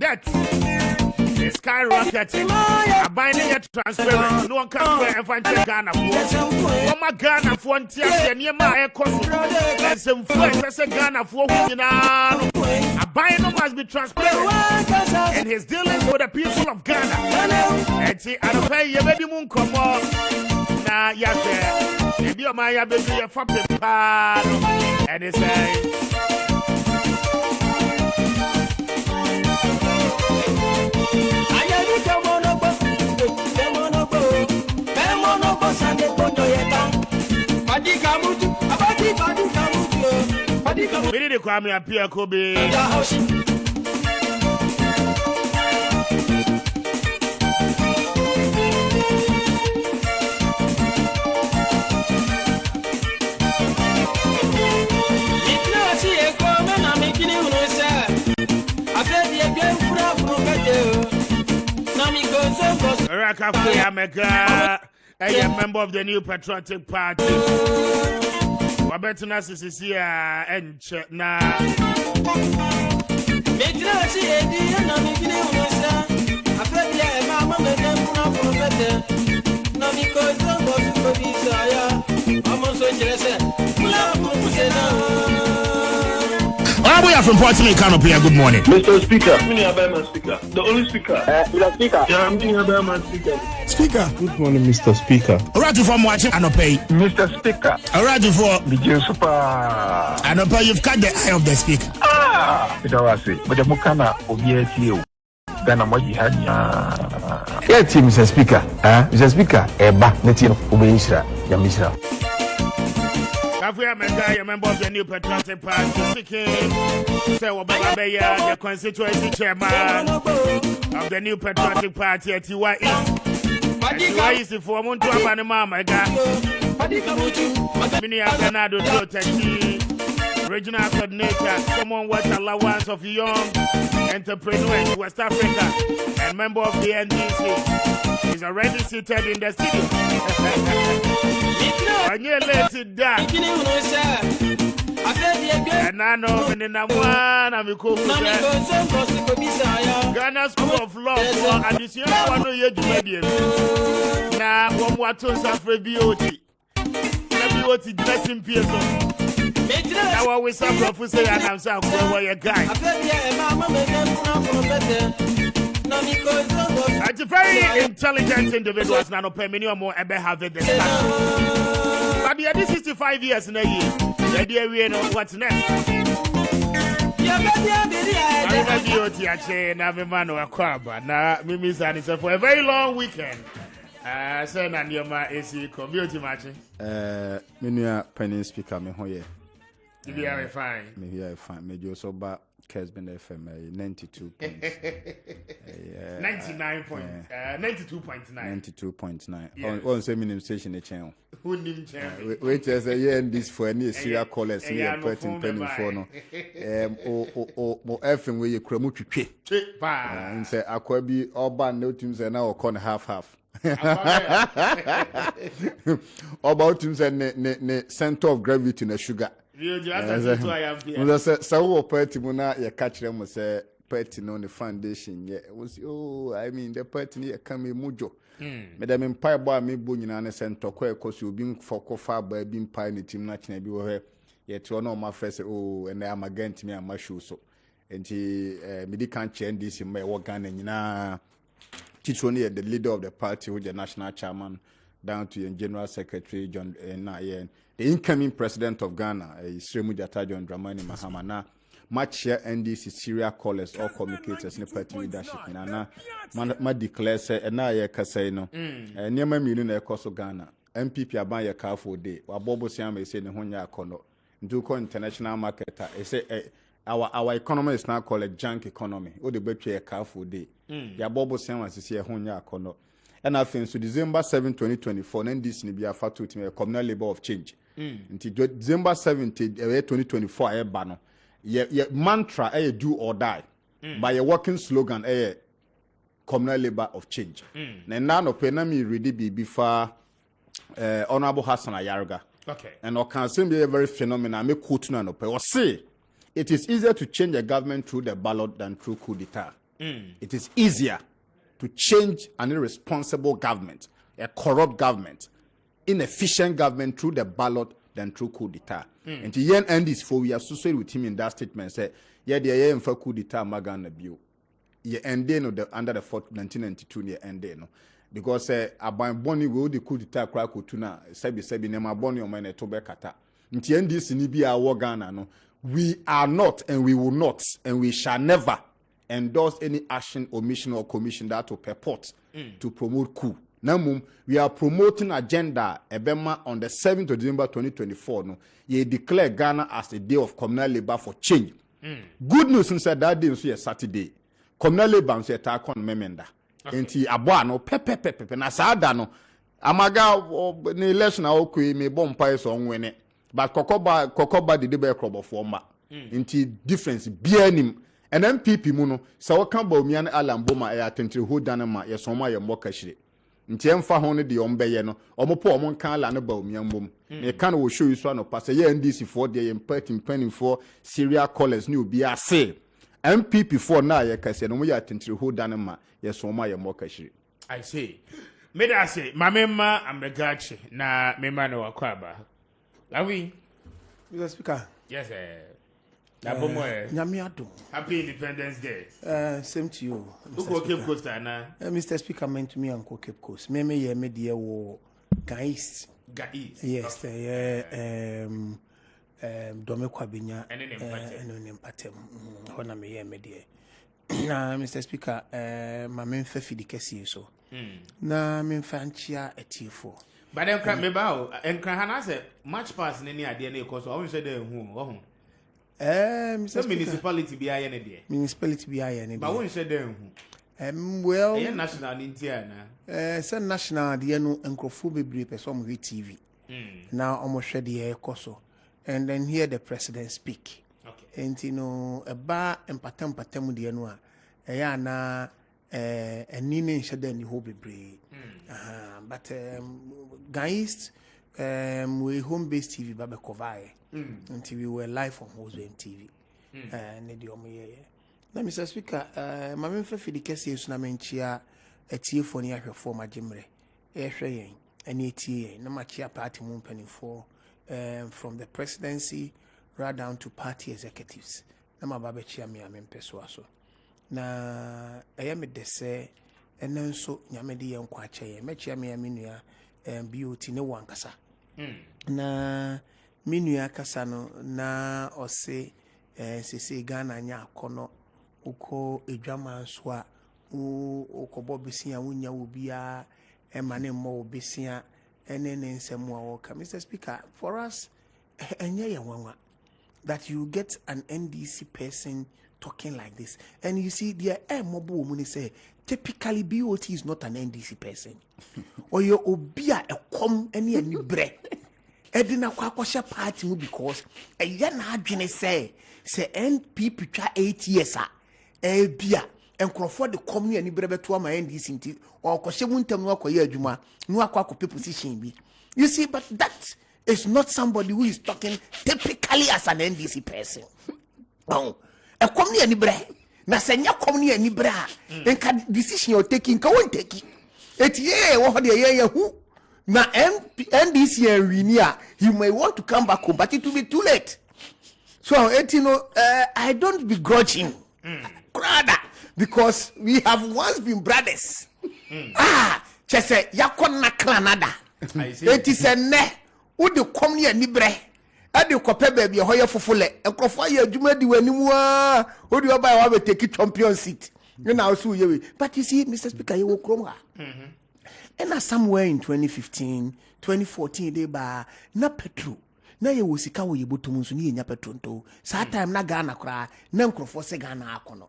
debt is skyrocketing. A binding it transparent. No one can find Ghana for. My Ghana for near my cost. And some friends say Ghana for a binding must be transparent in his dealings with the people of Ghana. And see, I don't pay you baby moon come on. Nah, yes, if you're my baby, you're for people. And it's we need to come here, Pierre Kobe. A member of the New Patriotic Party. Wabetina is here and na. We are from Portsmouth, Canopy. Good morning, Mr. Speaker. Speaker. The only speaker. Mr. Speaker. Yeah, I'm Speaker. Speaker. Good morning, Mr. Speaker. Alright, from watching Anope. Mr. Speaker. Alright, for Begin super. Anope, you've cut the eye of the speaker. It was it. But the Mukana Obietio. Then I'm what you had. Yeah, Mr. Speaker. Mr. Speaker. Back. Let's see. Obeyishra. Yamishra. A member of the New Patriotic Party, seeking the constituency chairman of the New Patriotic Party at Tiwa East. For Muntu Abanima, my God. Mini Canado Regional Coordinator, Commonwealth Allowance of Young Entrepreneurs, West Africa, and member of the NDC. He's already seated in the studio. And you let it down. And I know in the one I'm Ghana School of Law for additional 1 year Canadian. Now, one more to suffer beauty. Beauty dressing piece. Now, I always have to say, and I'm sorry, where you guy. It's a very intelligent individual. Now, no pay many more ever have it this time. But the other 65 years in a year, the idea we know what's next. For a very long weekend. Sir Nanyama is community matching. Menu penny speaker me hoye. You are fine. Me here fine. Me just about Kessben FM 92 points. 92.9. On say minimum station the channel. Who name channel? Wait just a year and this for any serial callers here putting penny for no. Mo FM where you cremu twi. And say akwabi urban no teams and now con half. About teams and ne center of gravity na sugar. So party muna ya catch them say party no the foundation yeah was I mean the party near come mujo madam empire boy me bo nyina na center kwa cause you been for kofa ba bin pie ni team na chena bi wo he yet no my first and I am against me and my shoe so enti me kan change this in my work Ghana nyina titro ne the leader of the party who the national chairman down to the general secretary John the incoming president of Ghana, Sremu Jata John Dramani Mahama, na match here NDC serial callers or communicators in party leadership. Na ma declare say na ye kasa no. Nyema mienu na ekoso Ghana. MPP aban ye ka for day. Wa bobo siam say ne honya akono. Ndu ko international marketer. Say our economy is now called a junk economy. O de betwe ye ka for day. Ya bobo siam asisi ye honya akono. And I think so December 7, 2024, NDC ni be afa to a communal labor of change. Until December 7, 2024, a banner. Your mantra, a do or die. By a working slogan, a communal labor of change. Now, no penami ready be before Honorable Hassan Ayarga. Okay. And I can say be a very phenomenal. Me say it is easier to change a government through the ballot than through coup d'etat. It is easier to change an irresponsible government, a corrupt government, inefficient government through the ballot than through coup d'etat. And the yen end is for we associate with him in that statement say, yeah, the yen for coup d'etat magana bio. Ye ended no the under the 1992 year ended no. Because aban boni we the coup d'etat crack tuna sebi nema boni o mane to be kata. Nti NDC ni bi a wo Ghana no. We are not and we will not and we shall never endorse any action, omission or commission that will purport to promote coup. Now, we are promoting agenda Ebema on the 7th of December 2024. No, ye declare Ghana as a day of communal labor for change. Good news inside that day is Saturday. Communal labor is attack on memenda. Enti aboa no pepe na sada no amaga ni election okwe me bompa so onwene but kokoba de be club of forma. Enti difference bianim and MPP mu no so we kan ba omian alamboma e atentire ho danama ye soma ye mbokashire. Nti emfa ho ne de ombeye no omopo omon kan la ne ba omian bom me kan wo show you so no pass ye NDC for de ye party for serial callers ni obi ase MPP for na ye kase no mo ya atentire ho danama ye soma ye mbokashire. I say me da say mamema amregachi na mema no wakwaba lawi Mr. Speaker. yes Happy Independence Day. Same to you. Who Cape Coast na? Mr. Speaker, meant to me Uncle Cape Coast. Me media wo Gais. Yes, Dome Kwabinya and Empatem. Hona me media. Na Mr. Speaker, my main fefi di kesi so. Na me fanchia etifo. But then can me bow and can Hana much pass in any idea because I always say who. Mr. Municipality be any day. Municipality be any day. But won't say them. Well, national Indiana. Some national, the no uncrofu be person with TV. Now almost ready here, Koso. And then hear the president speak. Okay. And you know, a bar and patem with the anua. Na a nine shade and you hope be but guys, we home based TV Baba Kovai. Until we were live on Hosben TV. Now, Mr. Speaker, my main for the case is Namenchia a tea for near her former Jimre. An ATA, no machia party moon for from the presidency right down to party executives. Nama Babachia me, I'm in Pesuaso. Now, I am a dessert, and then so Yamedi and Quache, Mechia me a minia, and beauty no one casa. Na minua kasa no na ose sese Ghana nya akono uko edwama so a ukobo besia wunya obia emane mo obesia ene ne nsemu a woka. Mr. Speaker, for us enye ye wanwa that you get an NDC person talking like this, and you see there mobo mu ni say typically BOT is not an NDC person or you obia e kom ene ani bre Edina kwakosha party mu because eye na adwene say NPP twa 8 years bia enkrofo de komni ani brebeto ma NDC nti okoshe mu ntam no akoye adwuma no akwakope position bi. You see, but that is not somebody who is talking typically as an NDC person. Oh, e komni ani bre na senya komni ani bre enka decision you taking ka won take it ye wo de ye hu. Now, NDC and Winia, you may want to come back home, but it will be too late. So, I don't begrudge him, rather, because we have once been brothers. Chese, yakona klanada. It is a ne, would the come near Nibre, and the copper baby, a hoya fufule, and Crofaya, Jumedi, when you are, who do you buy a take champion seat? And I'll sue you. But you see, Mr. Speaker, you will come. And somewhere in 2015, 2014, they ba na petro. Na ye wosika wo ye botom nso ni nya petro nto. Sa time na Ghana kra na nkrofo se Ghana akono.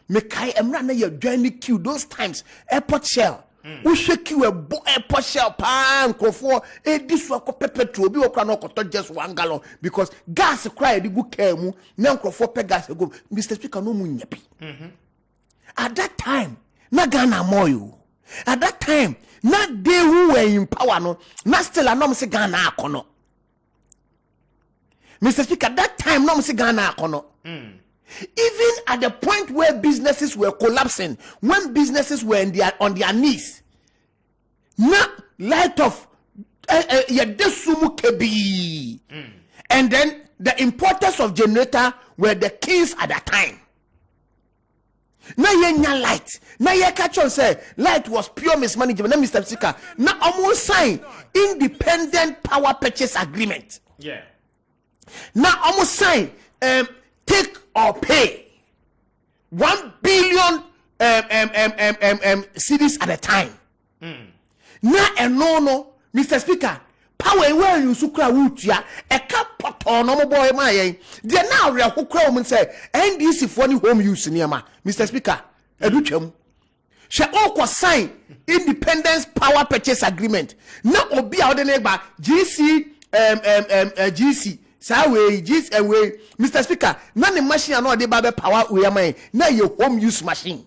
Me kai emra na ye join queue those times airport shell. Wo hwe queue airport shell pa nkrofo e disu akọ petro obi okra na okoto just 1 gallon because gas cry di gu car mu na nkrofo pe gas go. Mr. Speaker no mu nya bi. At that time na Ghana moyo. At that time, not they who were in power, no, not still a nom se Ghana akono. Mr. Speaker, at that time, nom se Ghana akono. Even at the point where businesses were collapsing, when businesses were on their knees, na light of yadesumu kebi. And then the importers of generator were the kings at that time. Now you light. Now you catch on say light was pure mismanagement. Now Mr. Speaker, now almost sign independent power purchase agreement. Yeah. Now almost sign take or pay 1 billion cedis at a time. Now and no, Mr. Speaker, power where you sukra wutia a cap on no boy my they now real who crowd say NDC for any home use near Mr. Speaker, educhem shall all sign independence power purchase agreement. Now obi out the neighbor GC GC way Mr. Speaker, none the machine and all the baby power we are mine. Now your home use machine.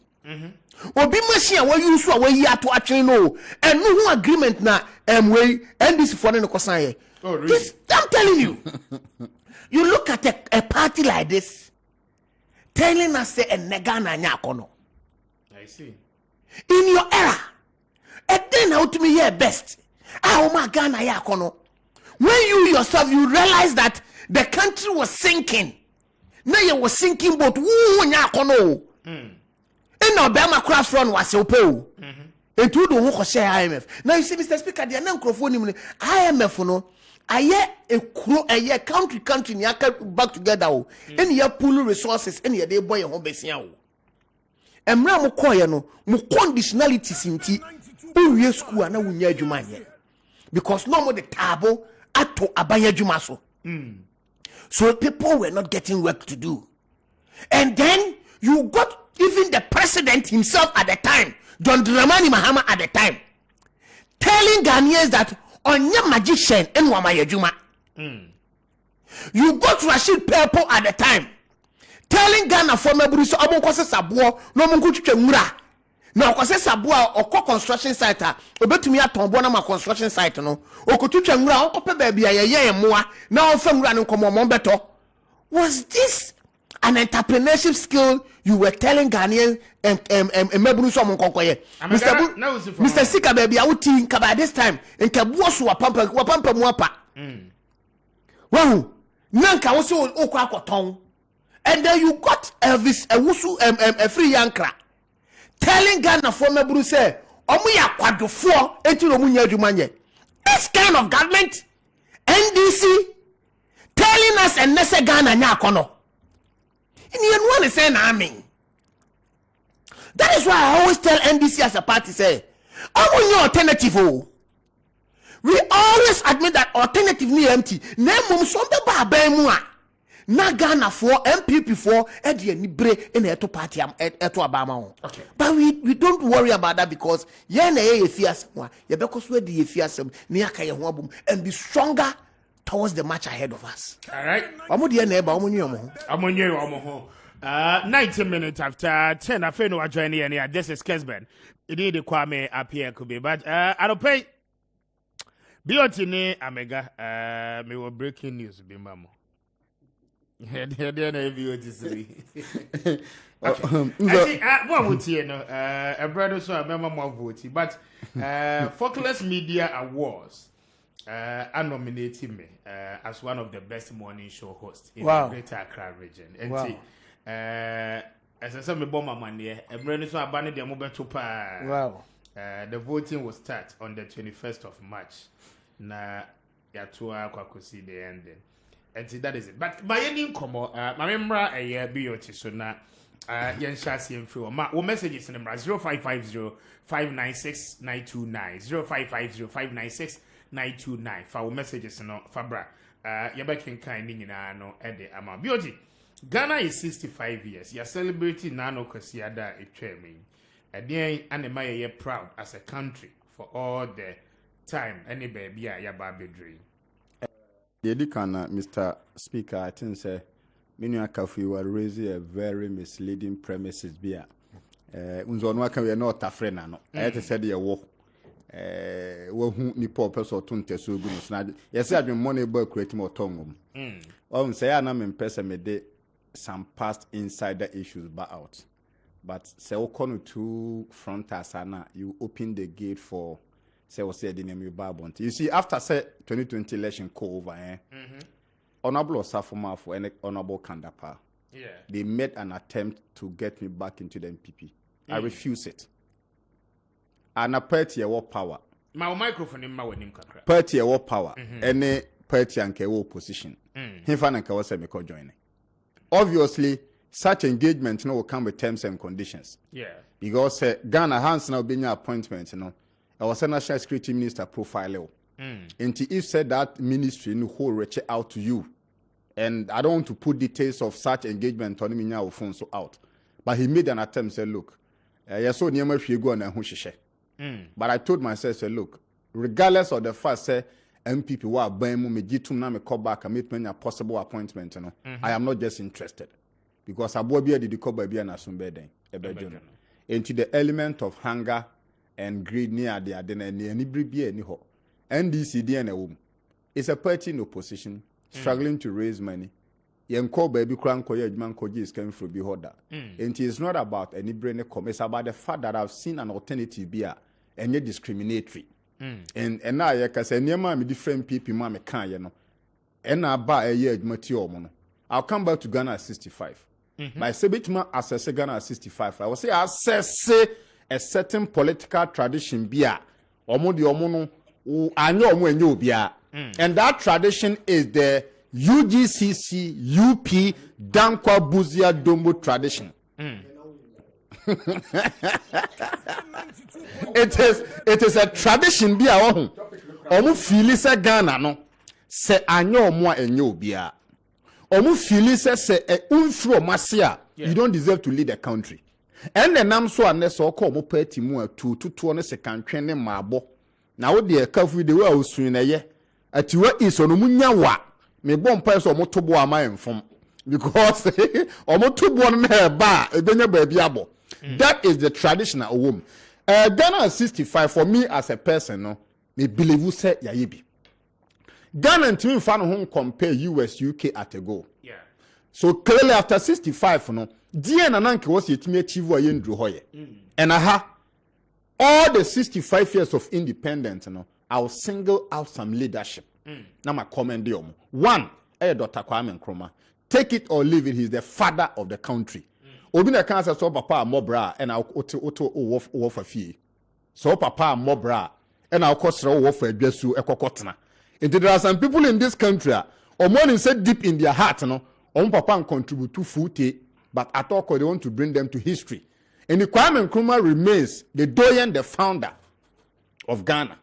Obi machine where you so where you are to actually know and no agreement na way and this for no kosan. Oh really? I'm telling you. You look at a party like this telling us say a nega na nyakono. I see. In your era, and then how to me here best. Ah, oh my Ghana yakono. When you yourself you realize that the country was sinking. Now you was sinking boat. Woo nyakono. And now Bama craft run was so pay. And to do who share IMF. Now you see, Mr. Speaker, the microphone IMF no. A year country back together. And you pool resources and you day boy home base now. And now Mukoya no mu conditionalities in tea. Who school and now we need you because no more the table ato abaya jumaso. So people were not getting work to do. And then you got even the president himself at the time, John Dramani Mahama at the time, telling Ghanaians that on your magician and Wamaya Juma. You got Rashid Purple at the time, telling Ghana for Maburiso Amokwase Sabuo, no Munkuchu Mura. Now, Kwase Sabuo or construction site, Obetumi Atombona ma construction site, no, Okotucha Mura, Ope Baby, a more, now from running Common Beto. Was this an entrepreneurship skill you were telling Ghanaians and Meburuso Monkoye? Mr. Sika baby, I would think by this time in Kabuosu wapampa mwapa. Wow, Nanka also Okwa Tong. And then you got Elvis Ewusu a free Yankra telling Ghana for Meburuse, Omuya Quadro 4 into Romunya Jumanye. This kind of government, NDC, telling us and Nessa Ghana Nyakono. And you want to say, I mean, that is why I always tell NDC as a party, say, I want your alternative. We always admit that alternative ni empty. Name sombe ba bemua. Na Ghana for MPP for Eddie ni bre in eto party eto abama. Okay. But we don't worry about that because ye na ye fias mo. Ye because we di ye fiasem ni aka ye ho abum and be stronger towards the match ahead of us. All right. Omo de na e ba omo nyi omo. Amonye omo ho. 90 minutes after 10 I feel no join here. This is Kessben. It is the Kwame appear could be but I don't pay Biotini Amega me were breaking news be mamo. What would you know? A brother so I remember more voting, but Focus Media Awards are nominating me as one of the best morning show hosts in the Greater Accra region. And as I said, me bomb my money. A brother so I banned the mobile to pa. Wow. The voting will start on the 21st of March. Na ya tour kwa kusi the ending. And that is it. But by any como, my member a year BOT so na yen shasi and free. My messages in number 0550 596 929 0550 596 929 for messages no Fabra. Yabakin kind in no at the amount. BOT Ghana is 65 years. You're celebrating Nano Kasiada a chairman. And then Annemaya proud as a country for all the time any baby ya baby dream. Mr. Speaker, I think say many Akafi were raising a very misleading premises beer. Unzonwaka we are not a friend no. I said you walk who ni poor person tunte so good. Yes, I've been money boy creating more tongue. Oh, say I'm in person me de some past insider issues back out. But say we two fronters and you open the gate for say we say the name you babont. You see, after say 2020 election go over, Honorable Osafoma for any Honorable Kandapa. Yeah. They made an attempt to get me back into the MPP. I refuse it. And a party what power. My microphone in my name kakra. Party what power. Any party and opposition. Him and was me join. Obviously, such engagement will come with terms and conditions. Yeah. Because Ghana has now been your appointment, I was a national security minister profile. And he said that ministry who reach out to you. And I don't want to put details of such engagement on me phone so out. But he made an attempt, say, look, yes, so near me go and who she. But I told myself, say, look, regardless of the fact, say, MPP were buying me, G2 na me call back and make me a possible appointment, I am not just interested. Because I bought the cover be an assumed into the element of hunger and greed near the Adena and any bribie any ho. NDCD and a woman. It's a party in opposition, struggling to raise money. Yen call baby crank or man is coming from beholder. And it is not about any brain come, it's about the fact that I've seen an alternative beer and yet discriminatory. And now I can say near my different people, mammy can, and I buy a year mono. I'll come back to Ghana at 65. By Sebitma assess Ghana at 65. I will say assess a certain political tradition beer or mono. I know when you be and that tradition is the UGCC UP Dankwa Buzia Dombo tradition. It is a tradition be our own. Omu fili se Ghana no se anyo omo enyo bia. Omu fili se unfro masia. You don't deserve to lead the country. And the nam so ane so ko omo party mu to ne se kantwe ne mabo. Na wo de kafu de wa osun na ye. Atiwa iso no munya wa. Me bom pa so omo tobo ama enfom. Because omo tobo no na ba ebenya ba bia abo. That is the traditional womb. Ghana 65 for me as a person, no, me believe you say yayibi. Ghana and team fan home compare US UK at a go. Yeah. So clearly after 65, no, DN and Anke was yet me achieve what you do hoye. And all the 65 years of independence, no, I'll single out some leadership. Now my comment there. One, Dr. Kwame Nkrumah. Take it or leave it, he's the father of the country. Obina cancer so papa mobra and I'll auto for fee. So papa mobra and I'll cost for a dress you a cocotna. And there are some people in this country or morning said deep in their heart, no, on papa and contribute to food, but at all they want to bring them to history. And the Kwame Nkrumah remains the doyen, the founder of Ghana.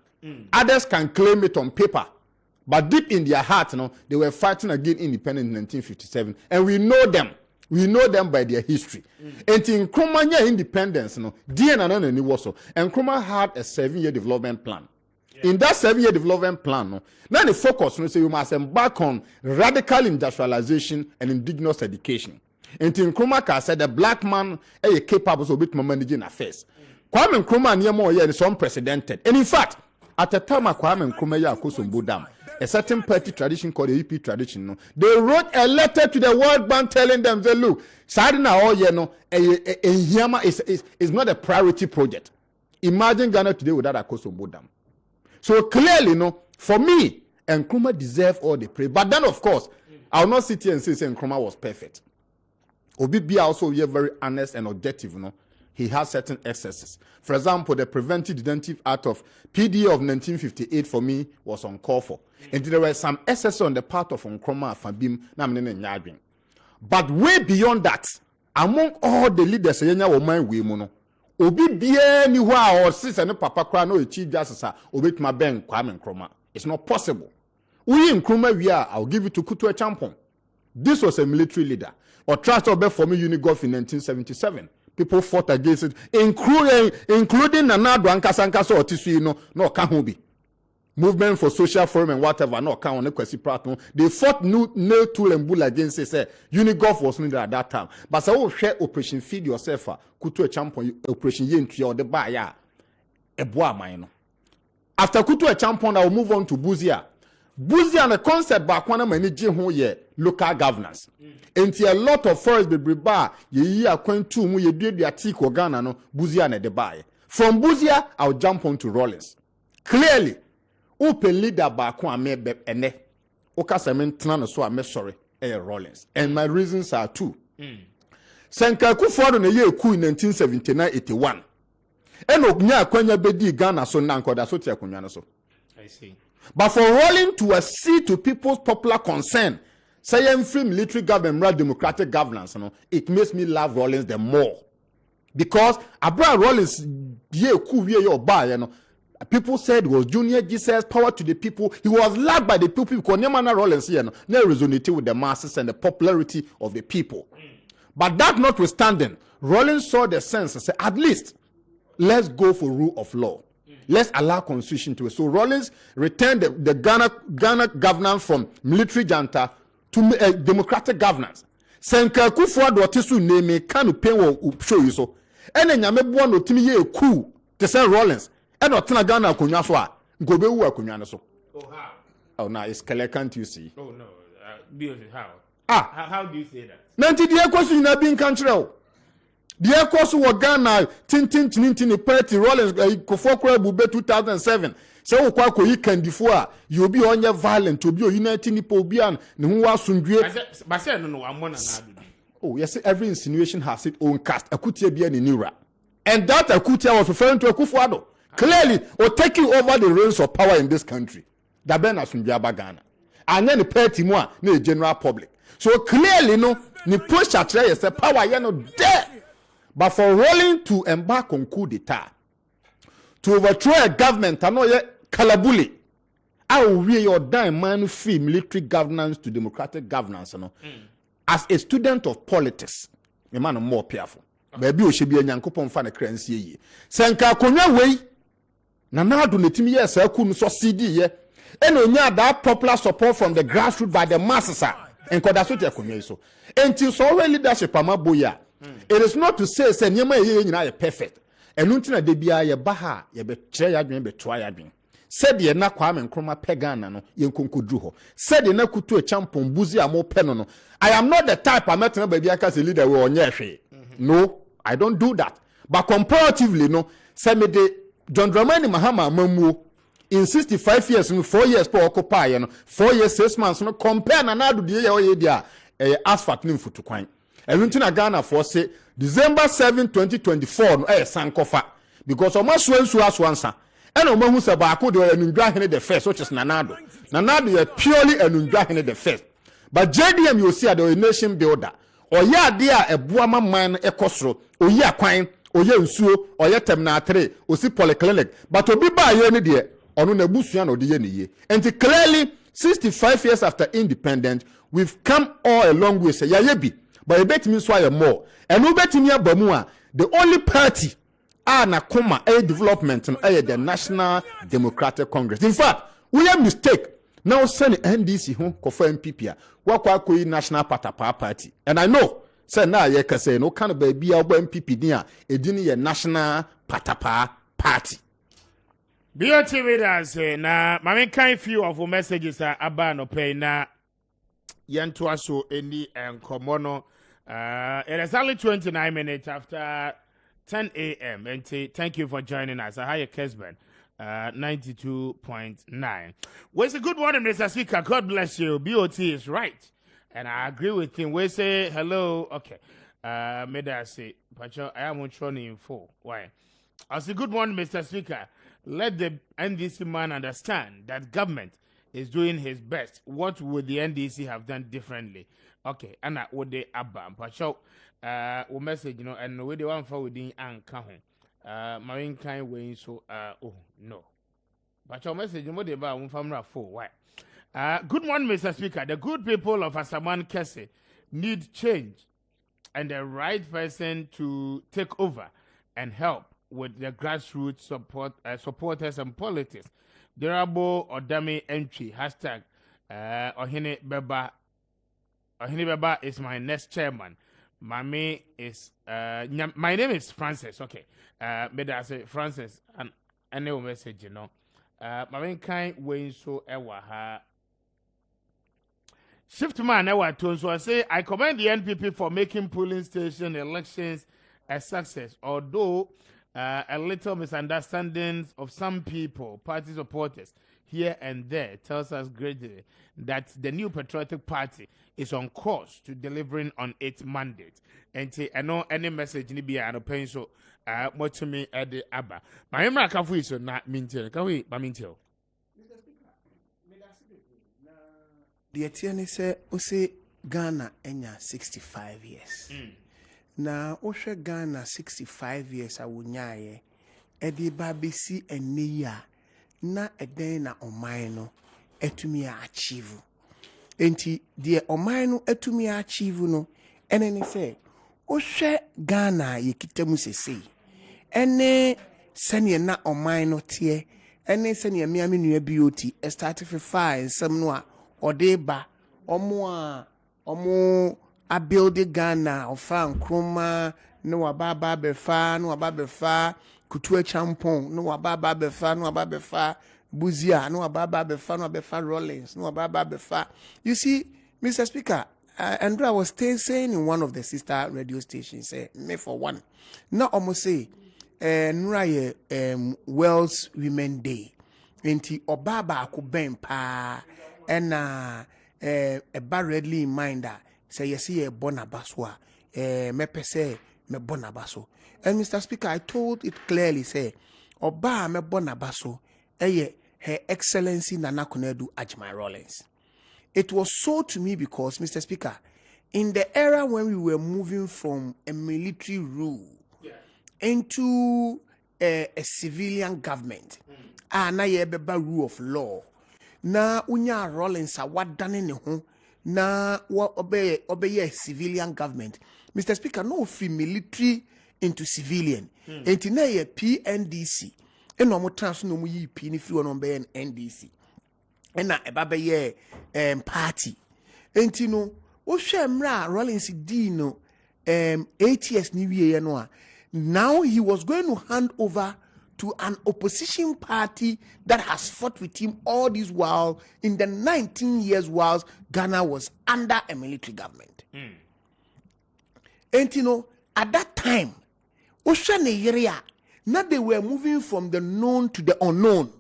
Others can claim it on paper, but deep in their heart, no, they were fighting against independence in 1957, and we know them. We know them by their history. And in Nkrumah independence, no, DNA and Niwoso, and Nkrumah had a 7-year development plan. In that 7-year development plan, no, now the focus, no, say you must embark on radical industrialization and indigenous education. And in Nkrumah said the black man is capable of bit more managing affairs. Kwame Nkrumah near more is unprecedented. And in fact, at the time of Kwame Nkrumah Yakosumbu a certain party tradition called the EP tradition, no, they wrote a letter to the World Bank telling them, say, look, Sadina all year, no, Yama is not a priority project. Imagine Ghana today without a Kosombo Dam. So clearly, no, for me, Nkrumah deserve all the praise. But then, of course, I will not sit here and say Nkrumah was perfect. Obi also here very honest and objective, no. He has certain excesses. For example, the Preventive Detentive Act of PD of 1958 for me was uncalled for. And there were some excesses on the part of Nkrumah Fabim Namene Nyadwin. But way beyond that, among all the leaders, Obi bie ni wa or sister no papa kra no chief justice obi tuma ben Kwame Nkrumah. It's not possible. We Nkrumah we are, I'll give it to Kutu Champon. This was a military leader. Or trust Obe for me Unigolf in 1977. People fought against it, including Nanado and Kasankaso or Tisu, no Kahubi. Movement for Social Forum and whatever, no count on the Kwesi Praton. They fought no tool and bull against it. Unigolf was needed at that time. But I will share Operation Feed Yourself, Kutu Champon, Operation Yentri or the Baya, a boa mine. After Kutu Champon, I will move on to Buzia. Buzia and the concept back one many ho ye local governance. Enti a lot of forest be bar ye acquaint mu ye did ya tick or Ghana no Buzia and the buy. From Buzia, I'll jump on to Rollins. Clearly, open leader back one me ene. Okasamen tnan so I sorry, Rollins. And my reasons are two. Senka Kufuor na ye ku in 1979-81. Eno nya kwanya bedi Ghana so nankoda so tia kunwa so. I see. But for rolling to accede to people's popular concern, saying free military government, democratic governance, it makes me love Rollins the more. Because Abraham Rollins, people said it was Junior Jesus, power to the people. He was loved by the people because Nyamana Rollins never resonated with the masses and the popularity of the people. But that notwithstanding, Rollins saw the sense and said, at least, let's go for rule of law. Let's allow constitution to it. So Rollins returned the Ghana governance from military junta to democratic governance. Senka Kufuor do tisu name kanu pen wo show you so. Ene nyame bo no timi ye ku te say Rollins. E no tena Ghana akonwa so a gobe wu akonwa no so. Oh how? Oh now it's clear, can't you see? Oh no. How? How do you say that? Nanti die kwasu na bi nkan kire o. The course was Ghana, Tintin, Party, Rollins, Kufuor Bube 2007. So, Quaco, you can before you'll be on your violent to be united Nipobian, Nua Sundri. But I don't know, I'm one. Oh, yes, every insinuation has its own cast. Akutia be in Nura. And that Akutia was referring to a Kufuor. Clearly, or taking over the reins of power in this country. Dabena Sundiaba Ghana. And then the party more, the general public. So clearly, no, ni push at the power, you know, there. But for rolling to embark on coup d'etat, to overthrow a government, I know yet Kalabuli, I will read your dime man free military governance to democratic governance. As a student of politics, a man more powerful. Maybe you should be a yankopon fan of currency ye. Senka konya way, Nanadu netimi yes, I couldn't succeed ye. And onya that popular support from the grassroots by the masses, and Kodasutia konya so. Until so leadership, Amaboya. It is not to say nyama ye perfect. Enuntina de bia ye baha ye be kire ya dwen be toa ya dwen. Said ye na Kwame Nkrumah pegana no ye nkonkodru ho. Said ye na kutu e champon buzi amo pe no. I am not the type I met na baby aka say leader we onye hwe. No, I don't do that. But comparatively no, say me de John Dramani Mahama mamuo in 65 years no 4 years per occupy no 4 years 6 months no compare na nadu de ye ye dia asphalt nim futu kwan. Everything Ghana for say December 7, 2024 no sankofa because almost so as once and omo say ba ko de enundwa hene the first which is Nanado is purely enundwa hene the first but JDM you see the nation builder or ya dia eboama man ekosoro oyi akwan oye nsuo oye terminal 3 osi polyclinic but obi ba ye ne de ono na busua na ode ye ne ye and clearly 65 years after independence we've come all a long way say ya ye bi but a bet means why more. And we bet me Bamua, the only party na koma a development and the National Democratic Congress. In fact, we have mistake. Now send NDC home for MPP. What National Party. And I know, say now you can say no kind of baby MPP near a dinner National Patapa Party. BOT readers na mame kind few of messages are abano pay na yantuaso any and komono. It is only 29 minutes after 10 a.m. And thank you for joining us. Hi, Kessben, 92.9. Well, it's a good morning, Mr. Speaker. God bless you. BOT is right. And I agree with him. We say hello. Okay. Maybe I say, Pacho, I am on info. Why? I say, good morning, Mr. Speaker. Let the NDC man understand that government is doing his best. What would the NDC have done differently? Okay, and I would they abam Pacho we message, you know, and we the one for within anchor marine kind way so oh no. Pacho message what they about from Rafo. Why? Good morning, Mr. Speaker. The good people of Asaman Kessben need change and the right person to take over and help with the grassroots supporters and politics. Durable or dummy entry hashtag Ohene Beba. Ohene Beba is my next chairman. My name is Francis. Okay. But I say Francis and any message, you know. My main kind way so ewa ha Shift man, so I say I commend the NPP for making polling station elections a success, although a little misunderstandings of some people, party supporters here and there, tells us greatly that the new patriotic party is on course to delivering on its mandate. And I know any message ni be an pain so what to me at the Abba. My emra kafu so not mintel. Can we mintel? The Etienne say Ose Ghana enya 65 years. Na Oshe Ghana 65 years awunyaye edi babesi eniya na eden na oman no etumi achieve. Enti die oman no etumi achieve no enene say Oshe Ghana yekitemu sesei ene sene na oman no tie ene sene miami nua bioti start fifa ensem no a odeba omo a build Ghana ofa nkroma no ababa befa kutua champon no ababa befa buzia no ababa befa Rollins no ababa befa. You see, Mr. Speaker, Andrew, I was saying in one of the sister radio stations, say me for one now almost say nura World's Women Day enti obaba akuben pa ena a barredly in mind that say you see a bonabaswa me pese me bonabaso. And Mr. Speaker, I told it clearly, say oba me bonabaso eye Her Excellency Nana Konadu Ajimai Rawlings. It was so to me because, Mr. Speaker, in the era when we were moving from a military rule into a civilian government, na yebeba rule of law, na unya Rawlings a wadane ne ho na obey civilian government. Mr. Speaker, no free military into civilian. Enti na ye PNDC. Eno mo trans no mo yi P ni free no be NDC. Ena eba be ye party. Enti no wo hwe mra Rawlings di no 8 years ni wie no a. Now he was going to hand over to an opposition party that has fought with him all this while in the 19 years while Ghana was under a military government. And you know, at that time, now they were moving from the known to the unknown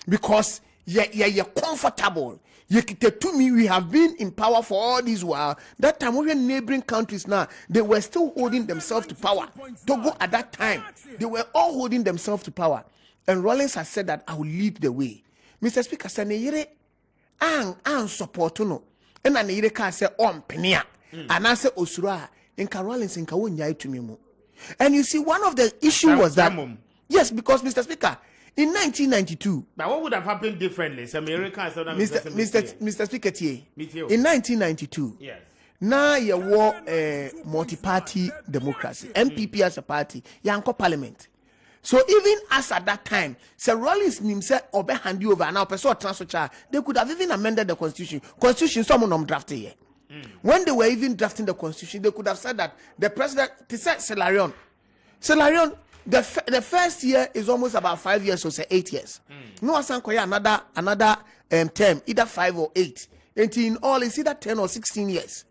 because you're comfortable. We have been in power for all this while. That time, when neighboring countries now, they were still holding themselves to power. Togo at that time, they were all holding themselves to power. And Rawlings has said that I will lead the way. Mr. Speaker, Saneyere an support no. And Aneyere can say penia. And I say Osura in Rawlings in Kawunya to me. And you see, one of the issues was that yes, because Mr. Speaker, in 1992, but what would have happened differently? Mr. Speaker, in 1992, yes, now you war multi-party democracy, MPP as a party, Yanko Parliament. So even as at that time, Sir Rawlings himself obey hand over now person transfer, they could have even amended the constitution. Constitution someone drafted here. When they were even drafting the constitution, they could have said that the president, they said Celarion, the first year is almost about 5 years or say 8 years. No asankoya another term, either 5 or 8. And in all, it's either 10 or 16 years.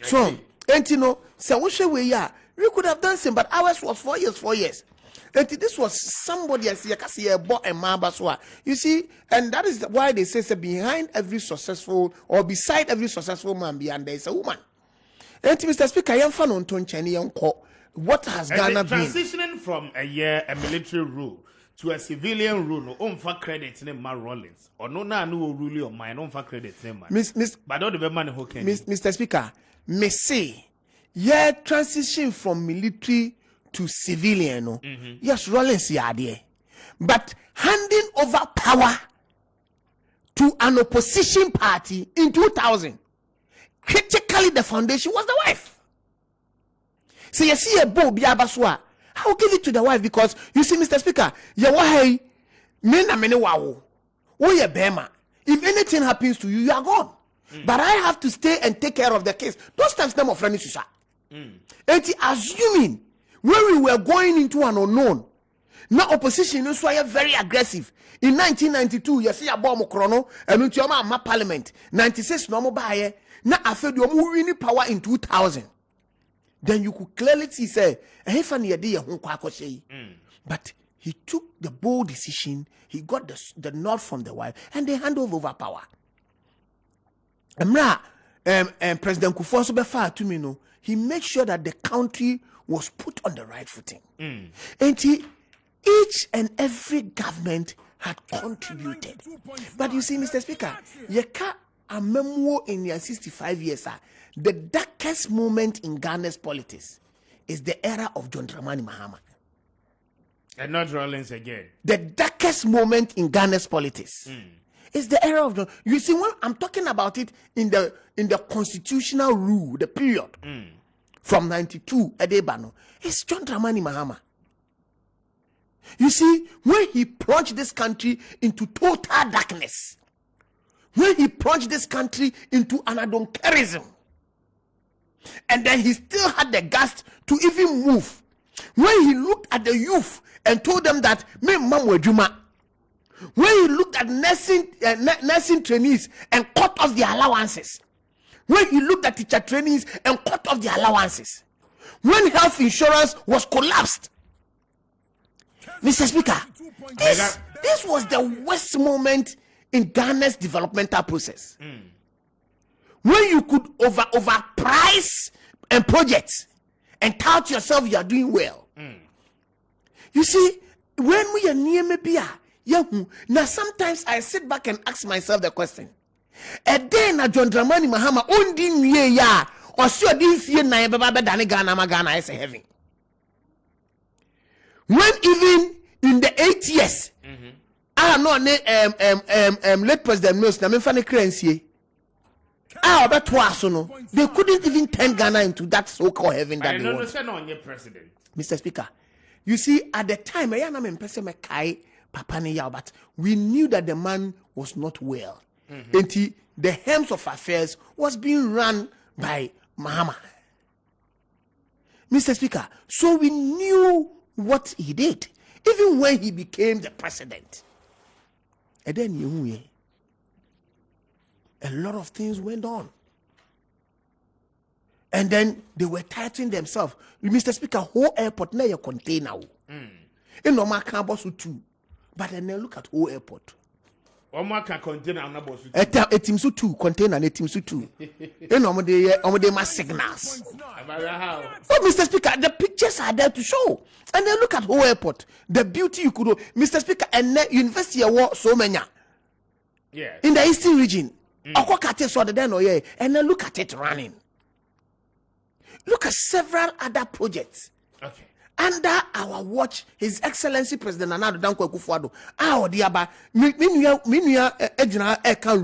So, and you know, so we could have done some, but ours was 4 years. And this was somebody as you bought a mabaswa. You see, and that is why they say behind every successful or beside every successful man beyond there is a woman. And Mr. Speaker, I am fan on Tonchani. What has Ghana been? Transitioning from a military rule to a civilian rule, no on for credit name Mar Rawlings or no rule of mine on for credit name. But don't the man who can. Mr. Speaker, me say, transition from military to civilian. No, yes, Rawlings there, but handing over power to an opposition party in 2000, critically the foundation was the wife. So you see a bow biabaswa. I will give it to the wife because you see, Mr. Speaker, your wife, many wow. Oh, yeah, Bema. If anything happens to you, you are gone. But I have to stay and take care of the case. Those times, them of friendly Susha. And assuming when we were going into an unknown, Now opposition is very aggressive. In 1992, you see a bomb chrono, and into my parliament. 96 normal buy. Now I feel you are winning power in 2000. Then you could clearly see say, but he took the bold decision. He got the nod from the wife, and they hand over power. President Kufuor so far to me, no, he made sure that the country was put on the right footing. And each and every government had contributed. But you see, Mr. Speaker, you can't a memo in your 65 years, the darkest moment in Ghana's politics is the era of John Dramani Mahama. And not Rollins again. The darkest moment in Ghana's politics is the era of John. You see, when I'm talking about it in the constitutional rule, the period from 92, Edebano, it's John Dramani Mahama. You see, when he plunged this country into total darkness, when he plunged this country into anadonkerism, and then he still had the guts to even move. When he looked at the youth and told them that, me mamu ejuma. When he looked at nursing trainees and cut off their allowances. When he looked at teacher trainees and cut off their allowances. When health insurance was collapsed. Mr. Speaker, this was the worst moment in Ghana's developmental process. When you could overprice and projects and tout yourself you are doing well. You see, when we are near maybe now sometimes I sit back and ask myself the question. And then John Dramani Mahama undi niye ya or sure this year na baba dani Ghana is heaven. When even in the 8 years, late President Mills na menfane currency. They couldn't even turn Ghana into that so-called heaven that they want. On your president. Mr. Speaker, you see, at the time, but we knew that the man was not well. And the helms of affairs was being run by Mahama. Mr. Speaker, so we knew what he did, even when he became the president. And then a lot of things went on. And then they were tightening themselves. Mr. Speaker, whole airport now you container. In normal campus too. But then look at whole airport. Can container a team so two container and a team so two. You know they must signals. Oh, Mr. Speaker, the pictures are there to show. And then look at whole airport. The beauty you could do. Mr. Speaker, and University Award so many. Yeah. In the eastern region. And then look at it running. Look at several other projects. Okay. Under our watch, His Excellency President Nana Danko Akufo-Addo,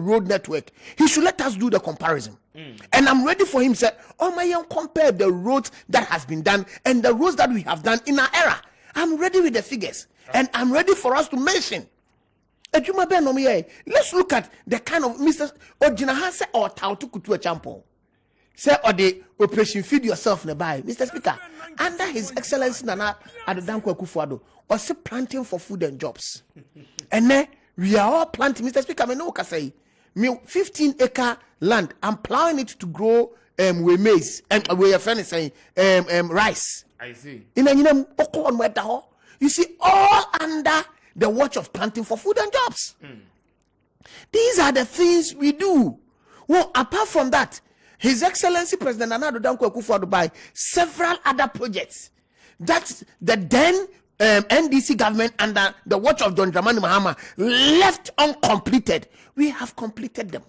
road network. He should let us do the comparison. And I'm ready for him, sir. Oh my young, compare the roads that has been done and the roads that we have done in our era. I'm ready with the figures. And I'm ready for us to mention. Let's look at the kind of Mr. Ojinahase or Tautu Kutu Champo. Say or the operation feed yourself nearby. Mr. Speaker, under His Excellency Nana Danko Akufo-Addo, also planting for food and jobs. And then we are all planting. Mr. Speaker, I know what I say. 15-acre land. I'm plowing it to grow maize and we are saying rice. I see. You see, all under the watch of planting for food and jobs. These are the things we do. Well, apart from that, His Excellency President Nana Danko Akufo-Addo by several other projects that the then NDC government under the watch of John Dramani Mahama left uncompleted. We have completed them.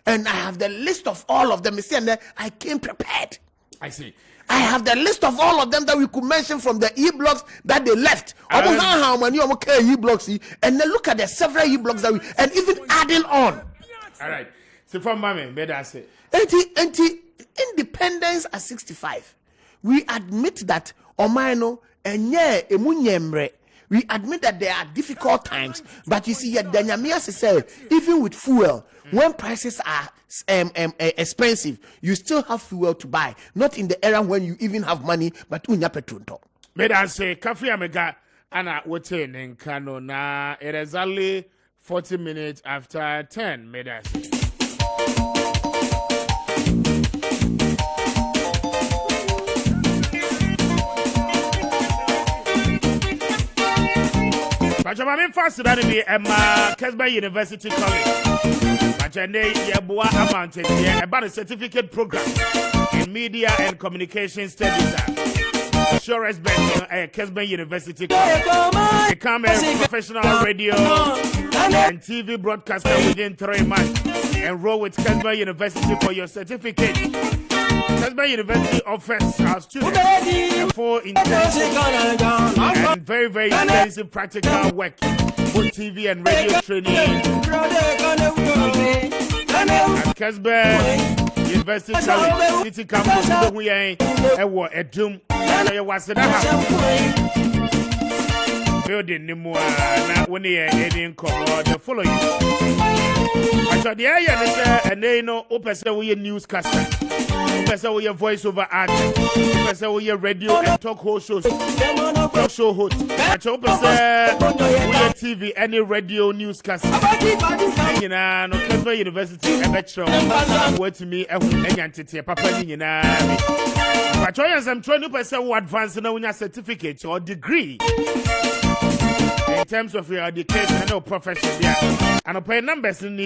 And I have the list of all of them. You see, and I came prepared. I see. I have the list of all of them that we could mention from the E-blocks that they left. How many E-blocks? And then look at the several E-blocks that we, and even adding on. All right. So from Mame, better say. Independence at 65. We admit that Omaino and we admit that there are difficult times, but you see, even with fuel, when prices are expensive, you still have fuel to buy. Not in the era when you even have money, but unya petrol. Better say, Kafi Amega, Ana wote in Kano na it is only 40 minutes after 10 midday. But I'm faster than me at Kessben University College. But I need a mountain here about a certificate program in media and communication studies. Sure as Kessben University College. Become a professional radio and TV broadcaster within 3 months. Enroll with Kessben University for your certificate. Kessben University offers our students a full intensive and very, very intensive practical work, both TV and radio training. At Kessben University College, City Campus, we are a doom. Building the more when they are in the following. I thought the area and they know open we newscaster. Person with your voiceover artist, person with your radio and talk shows, talk show host. I hope with TV, any radio newscast. You know, no Kessben University, a lecturer, word to me, any entity, Papa, you know. But I'm 20% who advance in a certificate or degree. In terms of your education or profession, yeah. And I'll pay numbers in the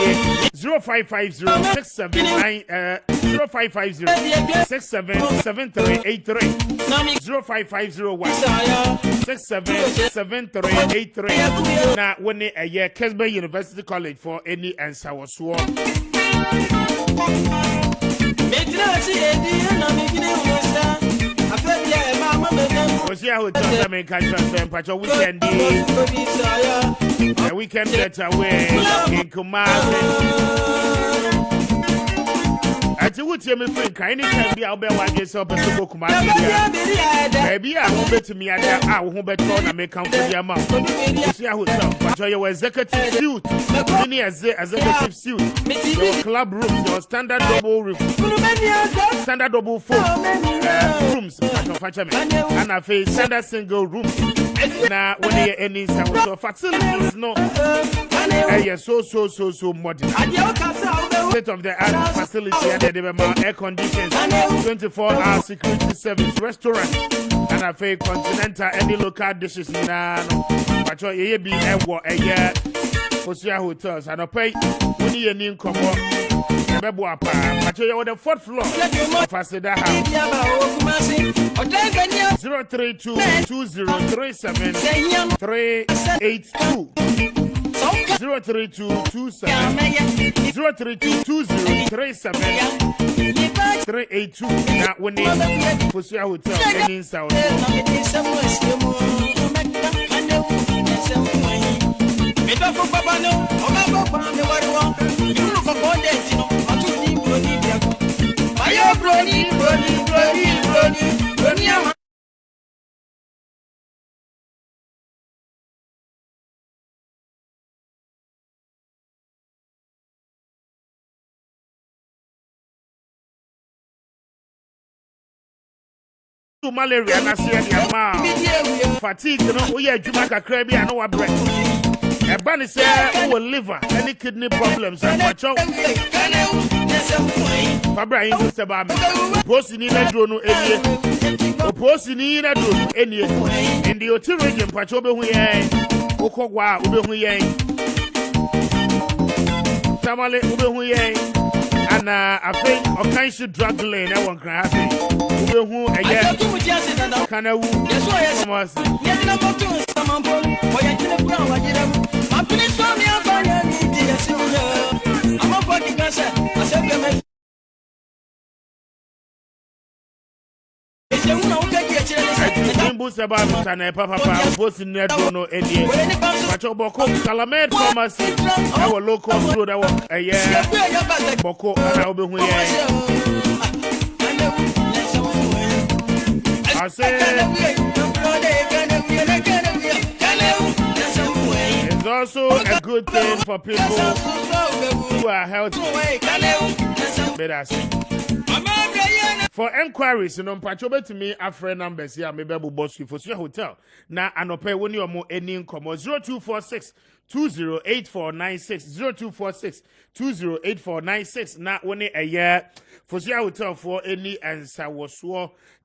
0550 679 0550 677383 05501 677383. Now, when a year Kessben University College for any answer was sworn. I would tell them in Kachasem, Pacho weekend, a weekend getaway in Kumasi. At you would tell me, Frank, I can be out there while you saw a Kumasi. Maybe I will bet to me at that hour who bet on and make come for the amount. You see, I would tell Pacho your executive suit, many executive suit, your club rooms, your standard double room, standard double four rooms, and I face standard single room. Now, when they are any facilities, no, so modern. State of the art facility and the air conditions, 24-hour security service, restaurant, and I feel continental any local dishes. Now, but you be a year for hotels and I pay when you need come up. But you are the 4th floor of Aseda House 032 2037 382 032 2037 382. Now, when they put your hotel in South. Malaria na see the amount fatigue no we adwuma kakra bi na wa break e ba ni say we liver any kidney problems and pacho Fabra yin se ba me posi ni na duro no enie oposi ni na duro enie in the Oti region pacho be hu yen okogwa ube hu yen tamale ube hu yen and I think Okanshi drug lane I want cry ube hu again Kanawu yes Boost about Tana Papa, posting net no any. Boko Calamed Pharmacy, our local road, a year. Boko, and I'll be here. I say, it's also a good thing for people who are healthy. But I say, For enquiries, no mpacho to me afre numbers here maybe boss you for your hotel. Na anope woni omo eni nkomo 0246 208496 0246 208496 na woni eye for your hotel for any answer was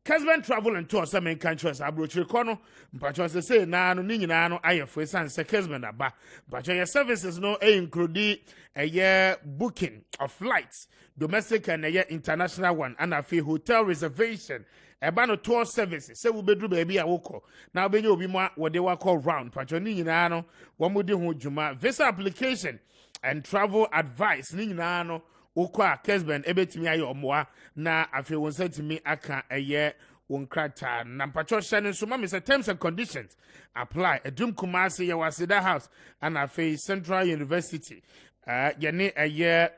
Kessben travel and tour some countries abrochire kono mpacho say na no ni nyina no ayefo san se Kessben aba mpacho your services no include a year booking of flights domestic and a year international one and a fee hotel reservation eba no tour services say we bedru baby awoko na obenye obi mo wo de call round mpacho ni nyina no wo mo de ho djuma visa application and travel advice ni nyina no ukwa Kessben ebetimi aye omoa na afi won setimi aka eye wonkrata na mpacho shane so ma say terms and conditions apply edum Kumasi ye wasida house and afi Central University yene eye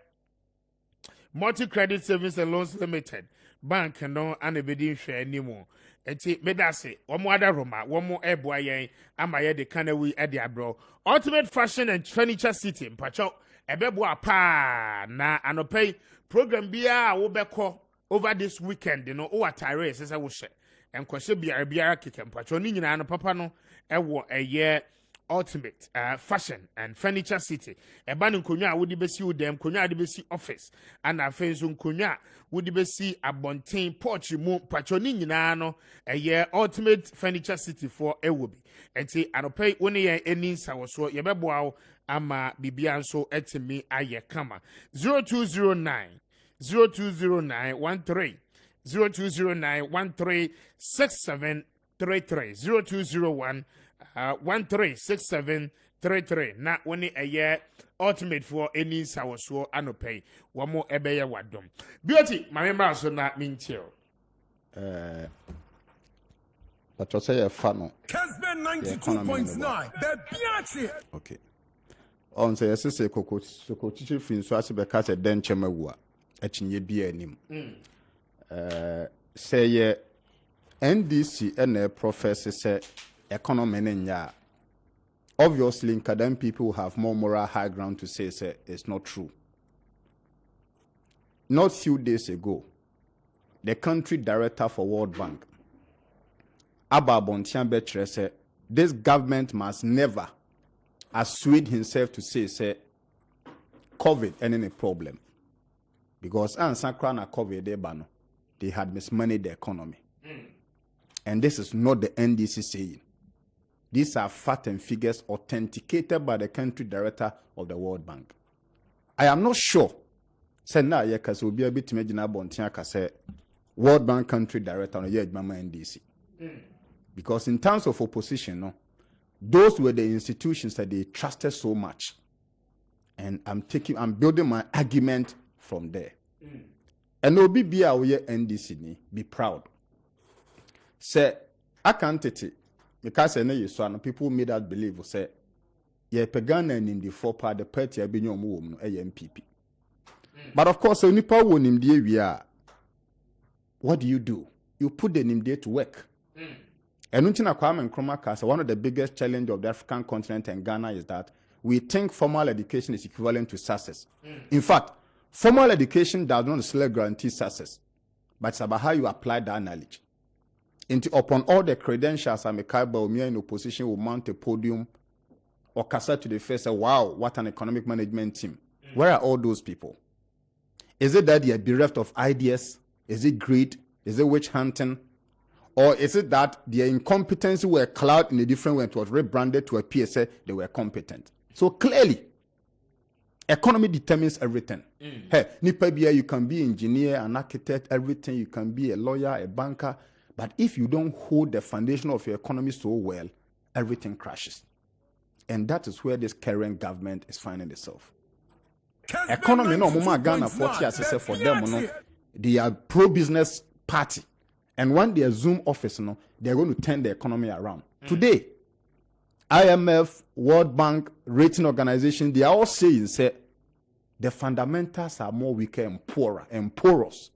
multi credit savings and loans limited bank no and ebedi hwe animo enti medase womo ada roma womo eboa yen amaye de Kanawu e de abro ultimate fashion and furniture city mpacho ebeboa pa na anopay program bia wo beko over this weekend no o atare sese wo hye enkwahye biara keke mpacho ni nyina no papa no ewo eye ultimate fashion and furniture city eba no nkonwa wodi besi udem konwa de besi office ana afenso nkonwa wodi besi abonten porch mu mpacho ni nyina no eye ultimate furniture city for ewobi enti anopay woni ye eni nsawoso ye beboa ama bibia nso etimi aye kama 0209 13 0209 136733 0201 136733 na woni eye ultimate for any sawoso anopay wamo ebeye wadom beauty mamemba so na mintiel but you say a fan Kessben 92.9 the beauty okay on say say koko chichi fin so ase be ka se den chemawu a achinye bia anim say ye NDC and professor say economy nya obviously Nkadam people have more moral high ground to say it's not true. Not few days ago, the country director for World Bank, Abba Bontian Betre, said this government must never assuage himself to say COVID and any problem. Because Ansakra na COVID they had mismanaged the economy. And this is not the NDC saying. These are facts and figures authenticated by the country director of the World Bank. I am not sure. Say na ye kase obi a bit imagine abontia kase World Bank country director no ye adwama NDC. Because in terms of opposition, no, those were the institutions that they trusted so much. And I'm building my argument from there. And obi bia we NDC ni be proud. Say accountability because people made us believe say ye pagana in the four part the party abi nyom wo no MPP. But of course when nipa wo nim die wi a what do? You put the nim die to work. And untina Kwame Nkrumah ka say one of the biggest challenge of the African continent and Ghana is that we think formal education is equivalent to success. In fact, formal education does not necessarily guarantee success, but it's about how you apply that knowledge. Upon all the credentials, I'm a Kaiba in opposition will mount a podium or cast to the face, say, wow, what an economic management team. Where are all those people? Is it that they are bereft of ideas? Is it greed? Is it witch hunting? Or is it that their incompetency were clouded in a different way and it was rebranded to appear say they were competent? So clearly, economy determines everything. Hey, Nipabia, you can be engineer, an architect, everything. You can be a lawyer, a banker. But if you don't hold the foundation of your economy so well, everything crashes. And that is where this current government is finding itself. Economy, no, Mama Ghana 40 years for them, no, they are pro-business party. And when they Zoom office, no, they're going to turn the economy around. Today, IMF, World Bank, rating organization, they are all saying, say, the fundamentals are more weaker and poorer and porous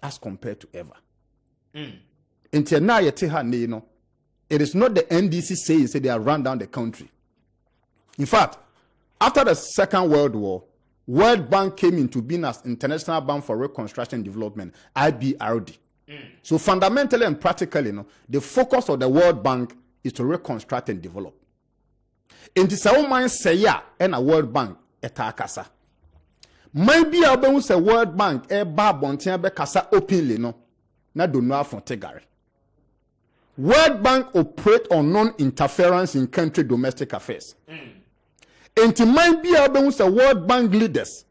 as compared to ever. Until now, it is not the NDC saying they are run down the country. In fact, after the Second World War, World Bank came into being as International Bank for Reconstruction and Development, IBRD. So fundamentally and practically, the focus of the World Bank is to reconstruct and develop. In the same mind, say yeah, and a World Bank etakasa. Maybe I be say World Bank bontia be kasa openly na do no afon tegare. World Bank operate on non-interference in country domestic affairs. And it might be about the World Bank leaders.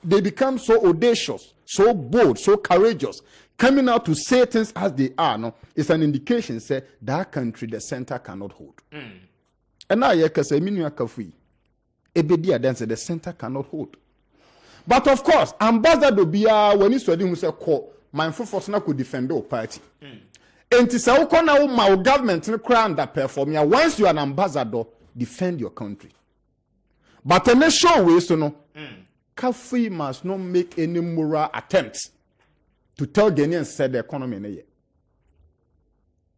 They become so audacious, so bold, so courageous, coming out to say things as they are. No, it's an indication say that country the center cannot hold. And now you can say minua kafui. Ebedia then say the center cannot hold. But of course, ambassador Bia when he study who say call mindful force na could defend the party. And to say now my government no crown that perform. Once you are an ambassador, defend your country. But a nation way so no, Kafui must not make any moral attempts to tell Ghanaians said the economy na ye.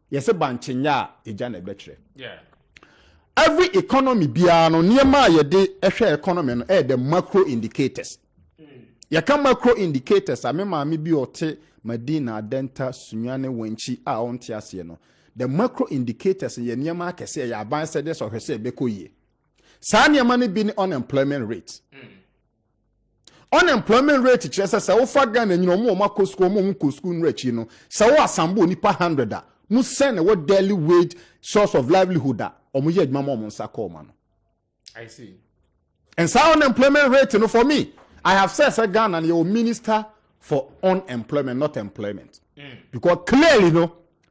Yes, a banchinya ejane betre. Yeah. Every economy biano niema ye de ehwe economy no the macro indicators. Ya ka macro indicators amema mi bi ote Medina Denta Sunyane Wenchi a onti ase no. The macro indicators ye niema akese ya ban said this or hwese beko ye. Saa niema ne bi ni unemployment rate. Unemployment rate chese se wo fa Ghana nyino mo ma kosko mo kosko nrechi no se wo asambo nipa 100 a mu send what daily wage source of livelihood a omo ye adwuma mo nsa call man. I see. And so unemployment rate for me I have said Ghana and your minister for unemployment not employment. Because clearly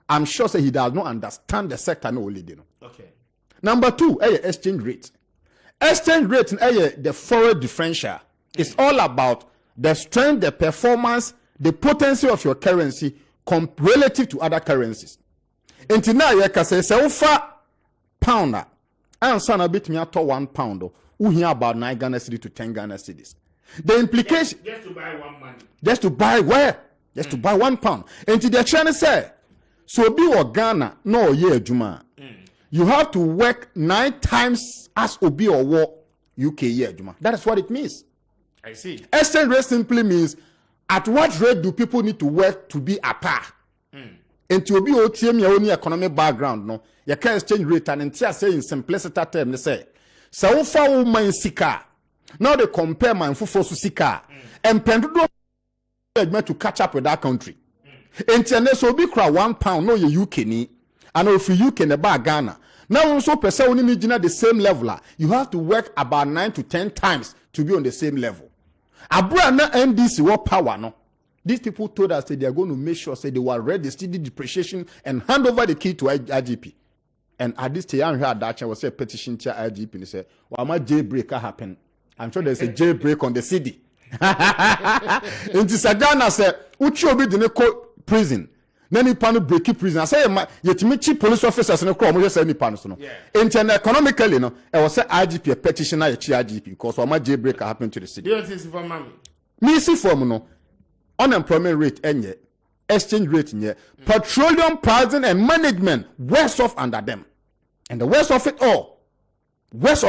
I'm sure say he does not understand the sector no leading. Okay. Number 2 exchange rate. Exchange rate the foreign differential. It's all about the strength, the performance, the potency of your currency relative to other currencies. Until now, you can say, pounder, and son a bit me at 1 pound, who hear about 9 Ghana cedis to 10 Ghana cedis. The implication just to buy one money. Just to buy where? Just to buy 1 pound. Until they're trying to say, so be what Ghana, no year Juma. You have to work 9 times as Obi or war UK year Juma. That is what it means. I see. Exchange rate simply means at what rate do people need to work to be a par? And to be OTM your own economic background, no, you can exchange rate and until I say in simplicity term, they say, so far woman sika. Now they compare my fufu sika and pendudo to catch up with that country. Until so be cry 1 pound, no you UK ni, and if you UK the bar Ghana. Now also person only the same level, you have to work about 9 to 10 times to be on the same level. Abra na NDC what power no. These people told us that they are going to make sure say they were ready steady depreciation and hand over the key to IGP. And at this time heard that I was say petition to IGP and say, "Well, my jailbreak happen." I'm sure there's a jailbreak on the city. Into Sagana said, "Uchi obi the neko prison." Nani pano break prison. I say yetimi chief police officers no call mo just say ni pano so no. Into economically no, I was say IGP a petition na IGP because my jailbreak happened to the city. Do you see for mommy? Me see for no. Unemployment rate enye, exchange rate enye, petroleum pricing and management worse off under them. And the worst of it all, is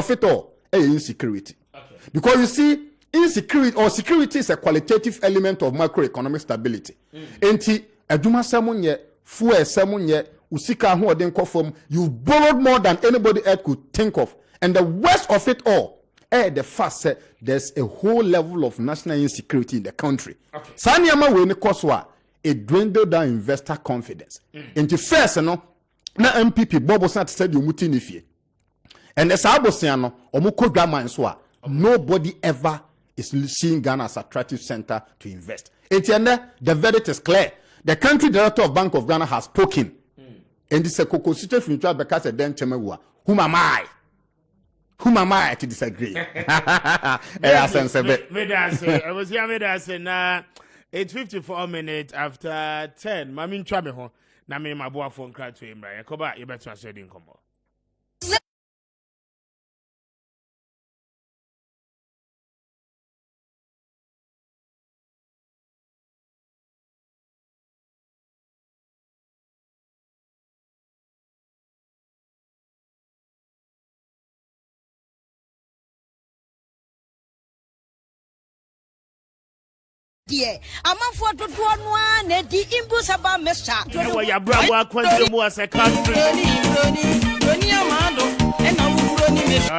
insecurity. Okay. Because you see, insecurity or security is a qualitative element of macroeconomic stability. Enti, aduma semunye, fuel semunye, usika hu odin kofom, you've borrowed more than anybody else could think of. And the worst of it all, the fact there's a whole level of national insecurity in the country. Okay. Sanyama we ne koswa it dwindled down investor confidence. Into first na MPP Bobo Sat said you muti nifie. And the Sabosiano omuko drama and nobody ever is seeing Ghana as attractive center to invest. The verdict is clear. The country director of Bank of Ghana has spoken. And this is a constitution because then whom am I? Whom am I to disagree? I was here, I said, nah, it's 54 minutes after 10. Mammy Trabe, na me my boy phone cry to him, right? Koba, you better say, didn't come on. Yeah, I'm for the one and the impossible mesha. Where your brother quantum was a country.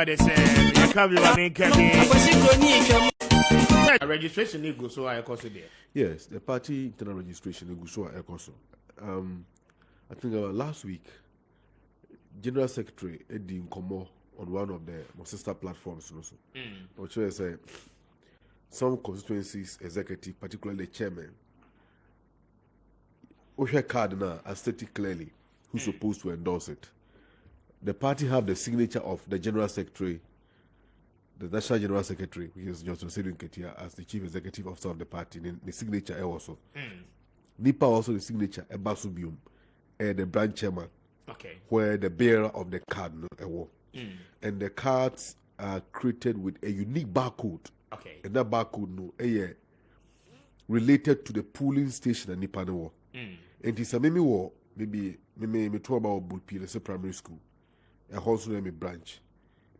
They say, you come registration need go so I consider. Yes, the party internal registration need go so I consider. I think last week, General Secretary Eddie Nkomo on one of the sister platforms also. Which I say some constituencies executive, particularly the chairman, Osha Cardinal has stated clearly who's supposed to endorse it. The party have the signature of the General Secretary, the National General Secretary, which is Johnson Sedun Ketia, as the Chief Executive Officer of the party. The signature also. NIPA also the signature, Ebasubium, the branch chairman, where the bearer of the card, and the cards are created with a unique barcode. And that barcode related to the polling station at NIPA. And it's a maybe me talk about Bulpil primary school. A also name a branch.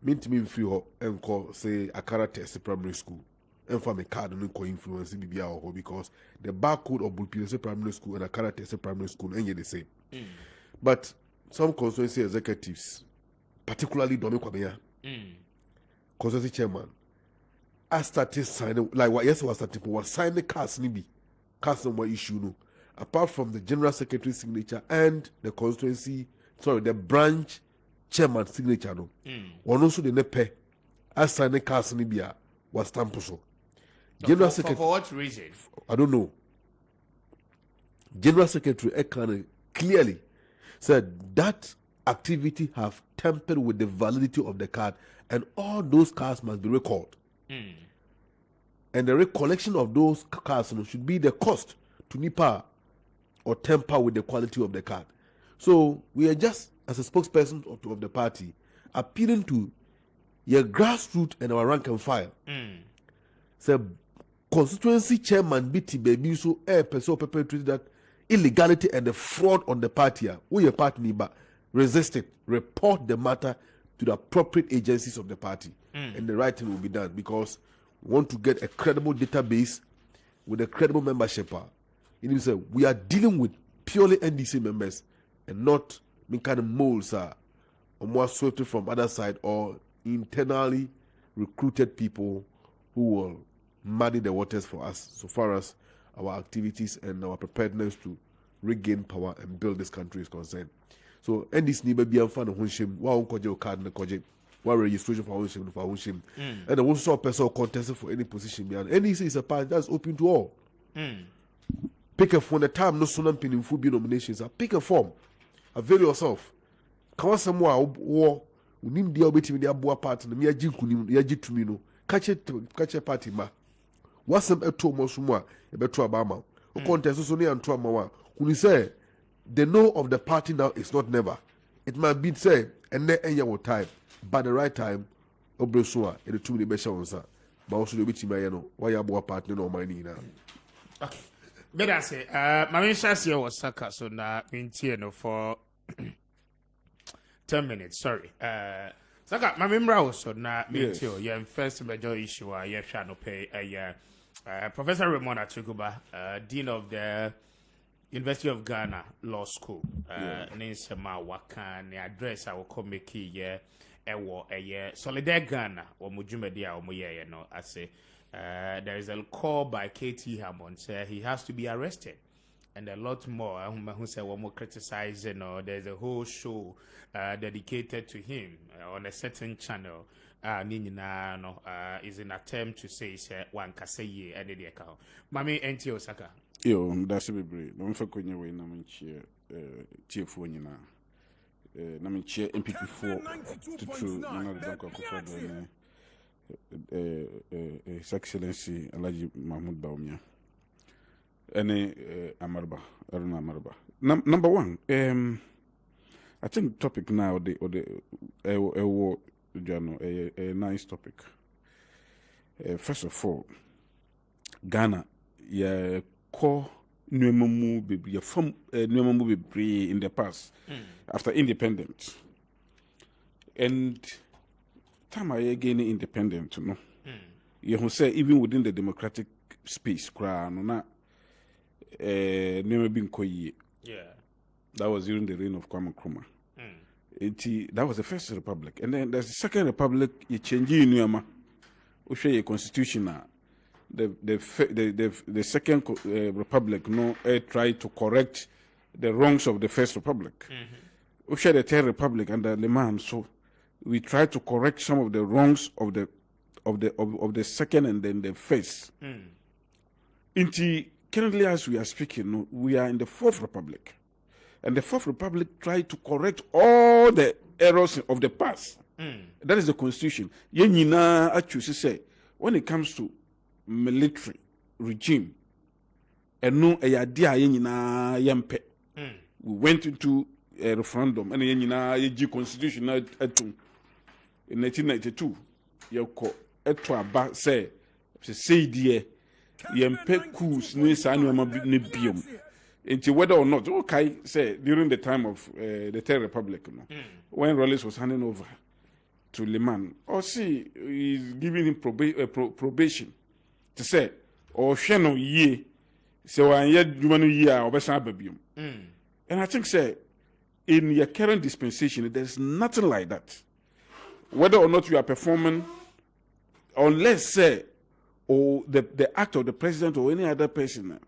Mean to me free and call say Accra test primary school. And for me card and co influence BBA because the barcode of Bulpil primary school and Accra test primary school and the same. But some constituency executives, particularly Domi Kwabea, constituency chairman, I started signing like what yes was starting was signing cards nibi. Cards number issue no. Apart from the general secretary signature and the the branch chairman signature no. One also the nepe as signing cards nibia was stamped so. General secretary for what reason? I don't know. General Secretary Ekane clearly said that activity have tampered with the validity of the card and all those cards must be recalled. And the recollection of those cards should be the cost to NIPA or tamper with the quality of the card. So we are just, as a spokesperson of the party, appealing to your grassroots and our rank and file. So constituency chairman BT baby so person perpetrated that illegality and the fraud on the party. We your party but resist it. Report the matter to the appropriate agencies of the party, and the right thing will be done because we want to get a credible database with a credible membership. It means we are dealing with purely NDC members and not kind of moles or more swiftly from other side or internally recruited people who will muddy the waters for us so far as our activities and our preparedness to regain power and build this country is concerned. So NDC need be a fan of Hunshim, one card and a one registration for Hunshim, and also a person contested for any position. NDC is a party that's open to all. Pick a phone, the time no sooner pinning full nominations. Pick a form, avail yourself. Come on, somewhere, war, unim dia obeti me dia boa party, me aji kunim, ya jitumi no. Catch a party ma. What's some eto mo sumwa, e beto abama. O contest so ne anto amawa. Kuni say the no of the party now is not never. It might be say and then any time, but the right time, Obresua, and the 2 minute besha but also the bit my no, why you boa party no money now. Okay. But I say, my minister was Saka, so now in no for 10 minutes. Sorry. Saka, my member was so now Mintio, your first major issue, you shall not pay a Professor Raymond Atuguba, Dean of the University of Ghana Law School, Ninsema Wakan, the address I will come make here, Solidaire Ghana, or Mujumedia, or Moye, no, I say, there is a call by KT Hammond, say he has to be arrested, and a lot more, who say one more criticizing, or there's a whole show dedicated to him on a certain channel. Nina no is an attempt to say one Kaseye and the account. Mami Enti Osaka. Yo, that's a bit no for Konya way, Naminchia, Tiafonina, Naminchia MP4 to true, His Excellency Alaji Mahmoud Baumia. Any Amarba, Aruna Amarba. Number one, I think the topic now, a nice topic. First of all, Ghana, yeah, core Nuemamu Bibri, from Nuemamu Bibri in the past, after independence. And time I gain independent, no. You say even within the democratic space kra no na never been koyi. Yeah. That was during the reign of Kwame Nkrumah. That was the first republic. And then there's the second republic, you change in Yama. Your constitution. The second republic tried to correct the wrongs of the first republic. The third republic under Liman, so we tried to correct some of the wrongs of the second and then the first. Currently, as we are speaking, we are in the fourth republic. And the Fourth Republic tried to correct all the errors of the past. That is the constitution. Yenina actually say when it comes to military regime, and no idea yenina yempe. We went into a referendum and yenina yeji constitution in 1992. Yoko etwa ba say die yempe coups ni sa anoma ne biom. Whether or not, okay, say during the time of the Third Republic, when Rollins was handing over to Liman, or see, he's giving him probation to say, or Shano ye, so I yet human year or Babium. And I think, say, in your current dispensation, there's nothing like that. Whether or not you are performing, unless, say, or the act of the president or any other person.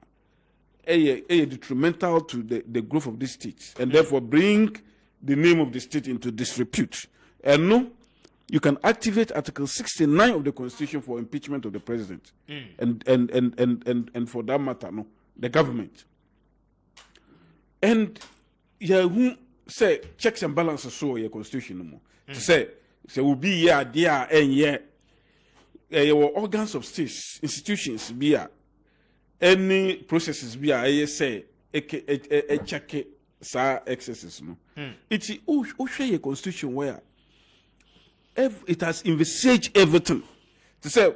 A detrimental to the growth of this state and therefore bring the name of the state into disrepute. And no, you can activate Article 69 of the Constitution for impeachment of the president and for that matter, no, the government. And who say checks and balances so your Constitution no more. To say will be there and your organs of states, institutions be any processes be a say a check sa excesses no. It's a constitution where it has envisaged everything. To say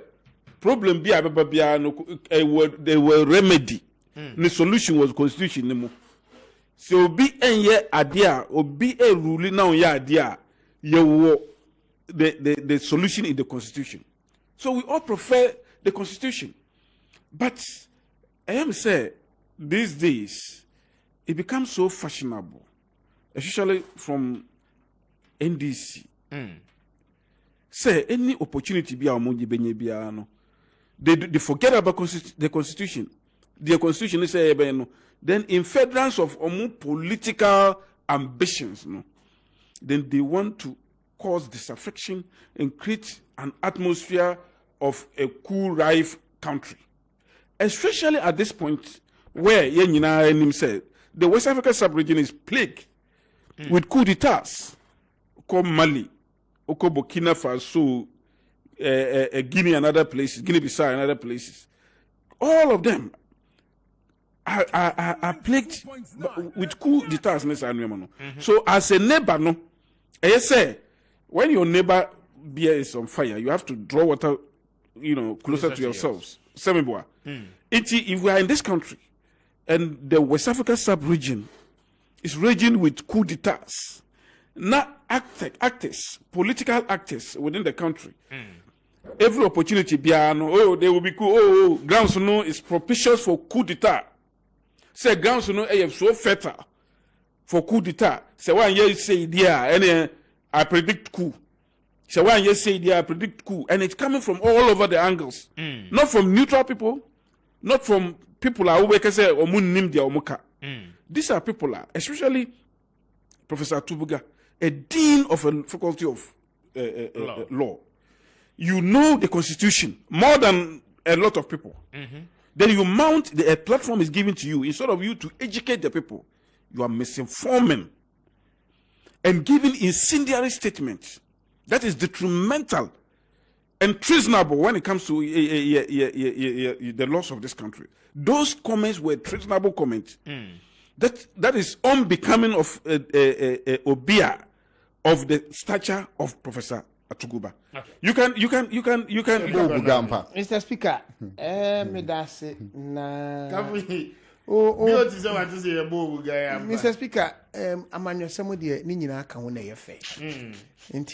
problem be they were remedy. The solution was constitution no more. So be a idea or be a ruling now idea the solution in the constitution. So we all prefer the constitution. But I am say these days it becomes so fashionable, especially from NDC. Say any opportunity be amonji benye bia no. They forget about the constitution. The constitution is say no. Then in furtherance of political ambitions, no, then they want to cause disaffection and create an atmosphere of a cool, rife country. Especially at this point where Yenina Enim said the West African sub-region is plagued with coup d'etats, comme Mali, Oko Burkina Faso, Guinea and other places, Guinea-Bissau and other places. All of them are plagued with coup d'etats. So as a neighbor, no, I say when your neighbor beer is on fire, you have to draw water, closer to yourselves. If we are in this country and the West Africa sub-region is raging with coup d'etats, not actors, political actors within the country, every opportunity, they will be cool. Grounds is propitious for coup d'etat. Say grounds so fertile for coup d'etat. Say one year say and I predict coup. So when you say I predict coup, and it's coming from all over the angles, not from neutral people, not from people who say omuka. These are people, especially Professor Tubuga, a dean of a faculty of law. You know the Constitution more than a lot of people. Then you mount a platform is given to you instead of you to educate the people. You are misinforming and giving incendiary statements. That is detrimental and treasonable when it comes to the laws of this country. Those comments were treasonable comments. That is unbecoming of Obia of the stature of Professor Atuguba. Okay. You can. Mr. Speaker, Mr. Speaker, Amanya Samudi Nina Kauna Fair. And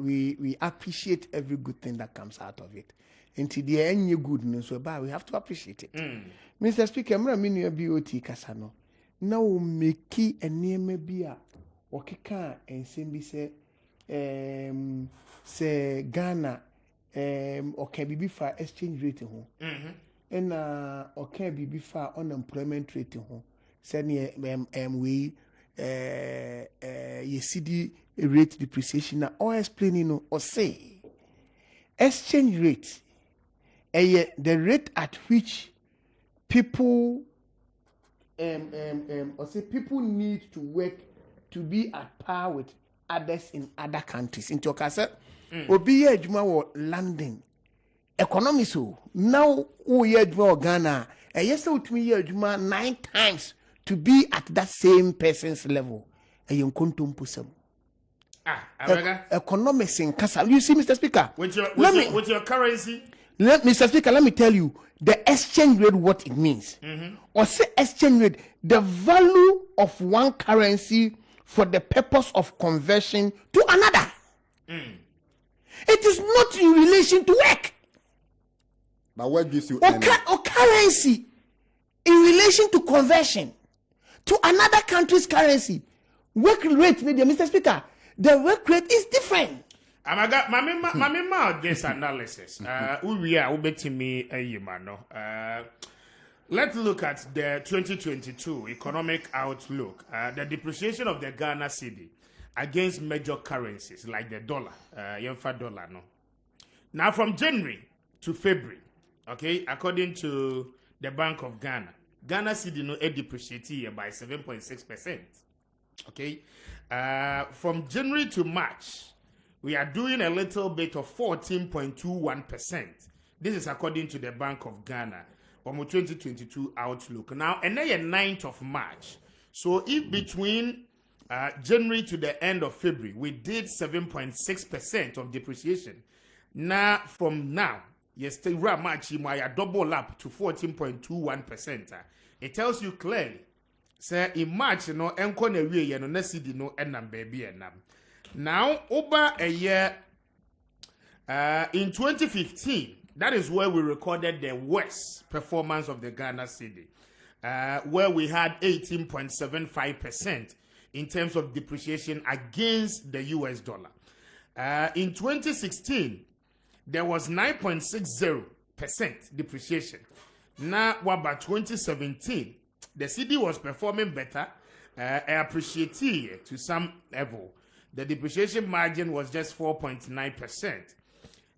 we appreciate every good thing that comes out of it. Into the any good news, so we have to appreciate it. Mr. Speaker, I'm going to BOT Casano. Now, make key and near me beer or kika and simply say Ghana or can be for exchange rate home. And or can be for unemployment rate home. Send we ye CD rate depreciation now or explaining or say exchange rate the rate at which people or say people need to work to be at par with others in other countries. Into Okasa, obi adwuma wo London. Economy so now we adwuma Ghana. Yes, utumi ye adwuma 9 times to be at that same person's level. Economics in Kasa. You see, Mr. Speaker. With your currency. Mr. Speaker, let me tell you the exchange rate, what it means. Or say exchange rate, the value of one currency for the purpose of conversion to another. It is not in relation to work. But what gives you or currency in relation to conversion to another country's currency? Work rate, Mr. Speaker, the work rate is different. Mamma, this analysis. Let's look at the 2022 economic outlook. The depreciation of the Ghana cedi against major currencies like the dollar, dollar. No. Now from January to February, okay, according to the Bank of Ghana, Ghana cedi no depreciated by 7.6%. Okay, from January to March, we are doing a little bit of 14.21%. This is according to the Bank of Ghana on the 2022 outlook. Now, and then 9th of March. So if between January to the end of February, we did 7.6% of depreciation. Now, from now, yesterday, March, you might double up to 14.21%. It tells you clearly, say in March, you know, enko na wie ye no na cedi no enam baby enam. Now, over a year, in 2015, that is where we recorded the worst performance of the Ghana cedi, where we had 18.75% in terms of depreciation against the US dollar. In 2016, there was 9.60% depreciation. Now, about 2017, the cedi was performing better, appreciated to some level. The depreciation margin was just 4.9%.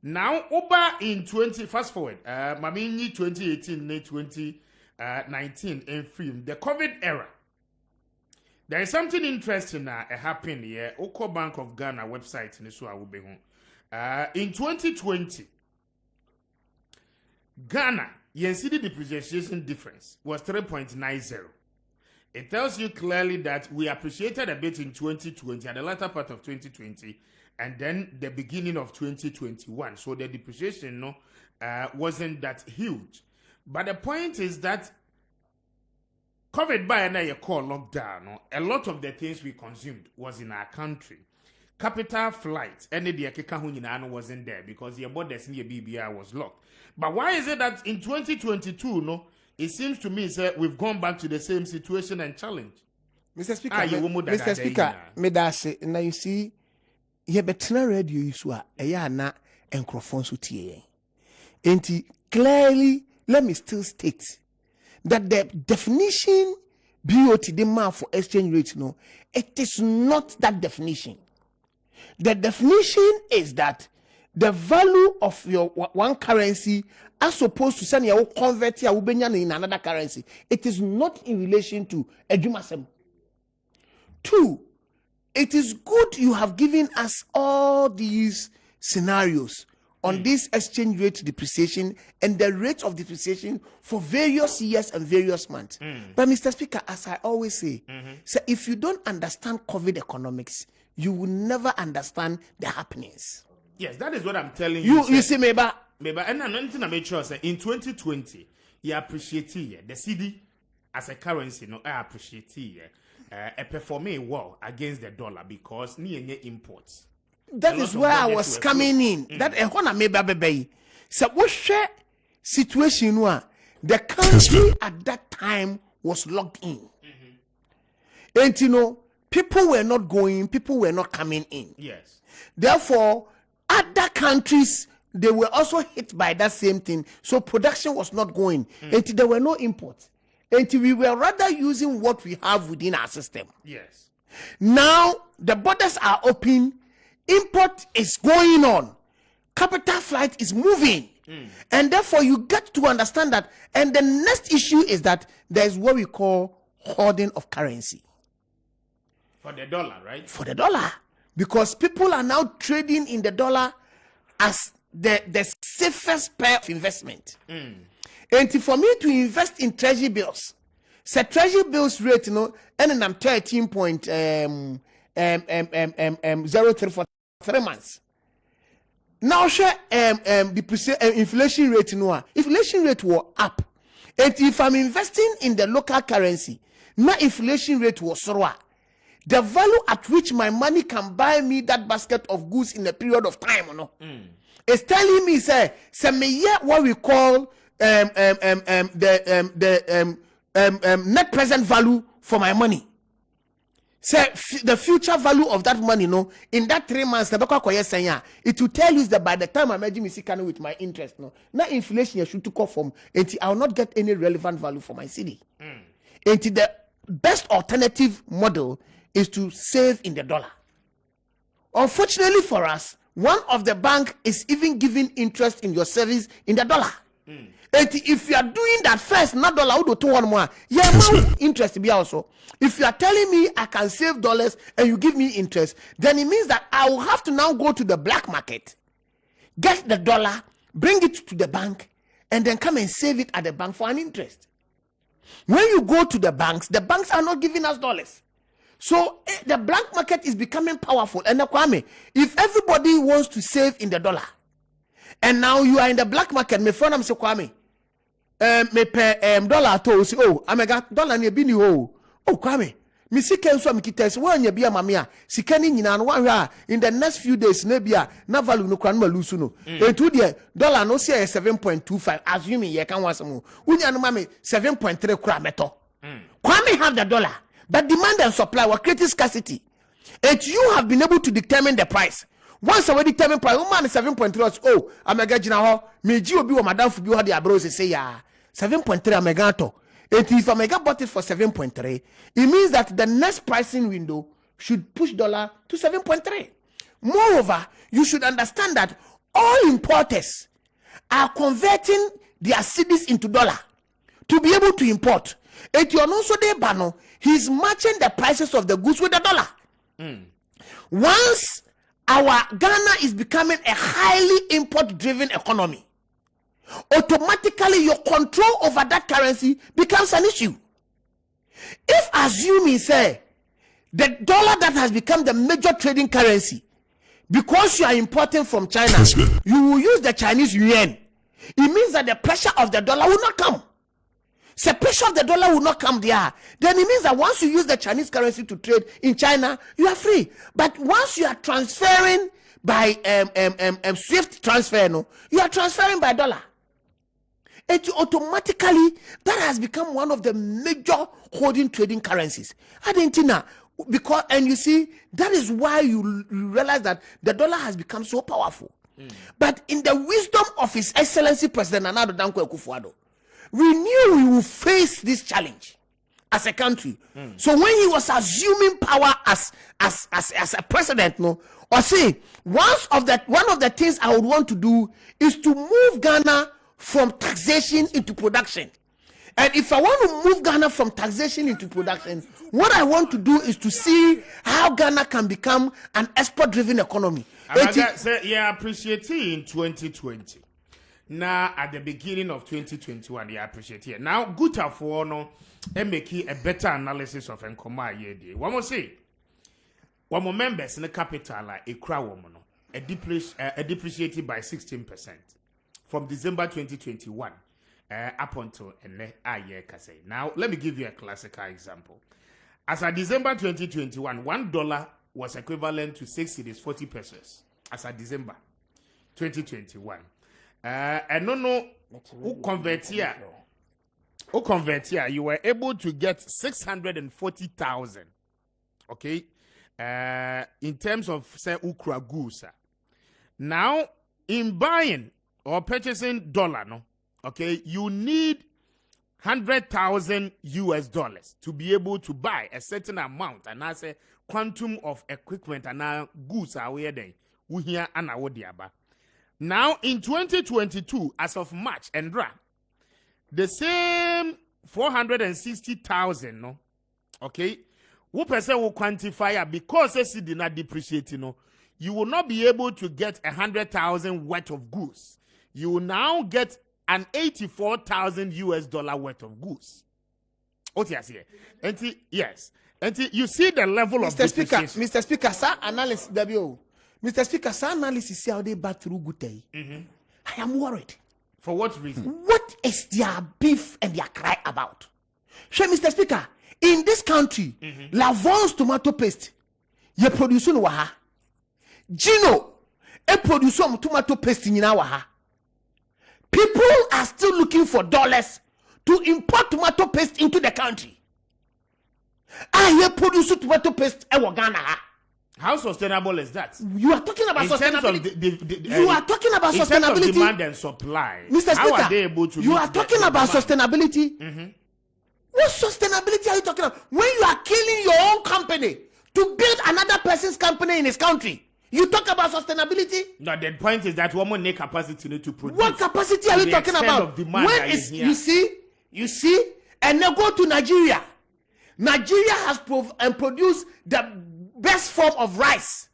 Now, over in fast forward, 2018, 2019 in film, the COVID era. There is something interesting happening here. Oko Bank of Ghana website in in 2020, Ghana, yen cedi depreciation difference was 3.90. It tells you clearly that we appreciated a bit in 2020, at the latter part of 2020, and then the beginning of 2021. So the depreciation wasn't that huge. But the point is that COVID by another call lockdown, a lot of the things we consumed was in our country. Capital flight, and the Akeka wasn't there because the borders near BBI was locked. But why is it that in 2022, it seems to me that we've gone back to the same situation and challenge? Mr. Speaker, Mr. Speaker, medase na you see, ye betina radio isua na enkrofon so tie. Enti clearly, let me still state that the definition BOT demand for exchange rate, it is not that definition. The definition is that the value of your one currency as opposed to send your convert your in another currency. It is not in relation to Edumasem. 2, it is good you have given us all these scenarios on this exchange rate depreciation and the rate of depreciation for various years and various months. But Mr. Speaker, as I always say, if you don't understand COVID economics, you will never understand the happenings. Yes, that is what I'm telling you. You see, maybe, and I'm make sure in 2020, you appreciate the cedi as a currency. I appreciate performing well against the dollar because ni imports. that is where I was coming in. That a hona me baby. So what share situation where the country at that time was locked in. And you know, people were not going, people were not coming in. Yes. Therefore, other countries, they were also hit by that same thing. So production was not going. And there were no imports. And we were rather using what we have within our system. Yes. Now, the borders are open. Import is going on. Capital flight is moving. And therefore, you get to understand that. And the next issue is that there is what we call hoarding of currency. For the dollar, right? For the dollar. Because people are now trading in the dollar as the safest pair of investment. And for me to invest in treasury bills, say treasury bills rate, you know, and I'm 13.03 for 3 months. Now share inflation rate, you know, inflation rate was up. And if I'm investing in the local currency, now inflation rate was lower. The value at which my money can buy me that basket of goods in a period of time, you know, is telling me, say me what we call net present value for my money. Say the future value of that money, no, in that 3 months, it will tell you that by the time I'm making Kanawu with my interest, no, now inflation you should call from, and I will not get any relevant value for my city. And the best alternative model is to save in the dollar. Unfortunately for us, one of the bank is even giving interest in your service in the dollar. And if you are doing that first, not dollar, would do one more. Yeah, interest be also. If you are telling me I can save dollars and you give me interest, then it means that I will have to now go to the black market, get the dollar, bring it to the bank, and then come and save it at the bank for an interest. When you go to the banks are not giving us dollars. So the black market is becoming powerful. And Kwame, if everybody wants to save in the dollar, and now you are in the black market, my friend, I'm saying Kwame, me pay dollar to say, oh, I got dollar near bini oh Kwame, me see can so me kites one ye bia mamia, si kani nyina no wa in the next few days na bia na value no kwan ma lusu no. Etu de dollar no say 7.25, assuming ye can want some. Unya no mame 7.3 kura meto. Kwame have the dollar. But demand and supply were creating scarcity. And you have been able to determine the price. Once I determine price, woman is 7.3. Oh, I'm a gajina. Me Gio be madam for you had the abros say ya 7.3 amegato. And if I mega bought it for 7.3, it means that the next pricing window should push dollar to 7.3. Moreover, you should understand that all importers are converting their cedis into dollar to be able to import. And you also de bano. He's matching the prices of the goods with the dollar. Once our Ghana is becoming a highly import-driven economy, automatically your control over that currency becomes an issue. If assuming, say, the dollar that has become the major trading currency, because you are importing from China, you will use the Chinese yuan. It means that the pressure of the dollar will not come. The pressure of the dollar will not come there. Then it means that once you use the Chinese currency to trade in China, you are free. But once you are transferring by swift transfer, no, you are transferring by dollar. And automatically, that has become one of the major holding trading currencies. Argentina, because, and you see, that is why you realize that the dollar has become so powerful. But in the wisdom of His Excellency President Nana Addo Dankwa Akufo-Addo, we knew we would face this challenge as a country. So when he was assuming power as a president, no, or say one of the things I would want to do is to move Ghana from taxation into production. And if I want to move Ghana from taxation into production, what I want to do is to see how Ghana can become an export-driven economy. Yeah, appreciate it in 2020. Now, at the beginning of 2021, they appreciate it. Now, good for no, and make a better analysis of Nkoma year. One more say, one more members in the capital like Accra woman, depreciated by 16% from December 2021 up until now. Let me give you a classical example. As of December 2021, $1 was equivalent to 6 cedis, 40 pesos. as of December 2021. And no, who convert here, you were able to get 640,000. Okay, in terms of say ukra goods. Now, in buying or purchasing dollar, no, okay, you need $100,000 to be able to buy a certain amount, and I say quantum of equipment and now goods are where they we here and now in 2022, as of March and the same 460,000, no, okay, who person will quantify because it did not depreciate, you will not be able to get 100,000 worth of goods. You will now get an $84,000 worth of goods. What you say? Yes. You see the level of depreciation. Mr. Speaker, sir, analysis W. Mr. Speaker, sir, analysis see how they back through good day. I am worried. For what reason? What is their beef and their cry about? Sure, Mr. Speaker, in this country, Lavon's tomato paste, you produce waha. Gino, a produce tomato paste in waha. People are still looking for dollars to import tomato paste into the country. I hear produce tomato paste in Ghana. How sustainable is that? You are talking about sustainability. You are talking about in sustainability. Terms of demand and supply. Mr. Speaker, how are they able to? You are talking about sustainability. What sustainability are you talking about? When you are killing your own company to build another person's company in his country, you talk about sustainability? No, the point is that woman need capacity to produce. What capacity are you talking about? When is you see, and now go to Nigeria. Nigeria has produced the best form of rice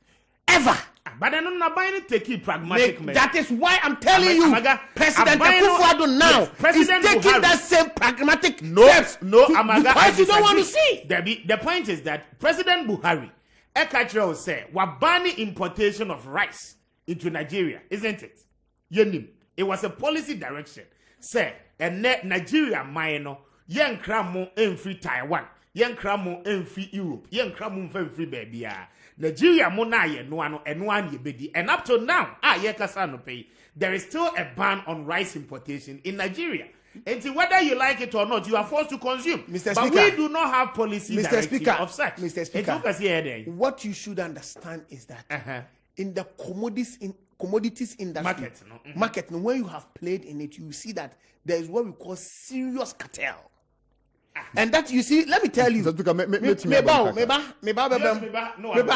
ever. But I'm not buying taking pragmatic measures. That is why I'm telling you, President Akufo-Addo now is taking Buhari, that same pragmatic steps. Because you don't want to see. The point is that President Buhari, Ekachiro say, we're banning importation of rice into Nigeria, isn't it? Yenim. It was a policy direction. Say, and Nigeria minor, yen kramo free Taiwan, yen kramo free Europe, yen kramo free baby. Nigeria mona ye no ano eno ye bedi. And up to now, there is still a ban on rice importation in Nigeria. And whether you like it or not, you are forced to consume. Mr. But Speaker, we do not have policy directive of such. Mr. Speaker, what you should understand is that in the commodities industry, market, when you have played in it, you see that there is what we call serious cartel. And that you see, let me tell you,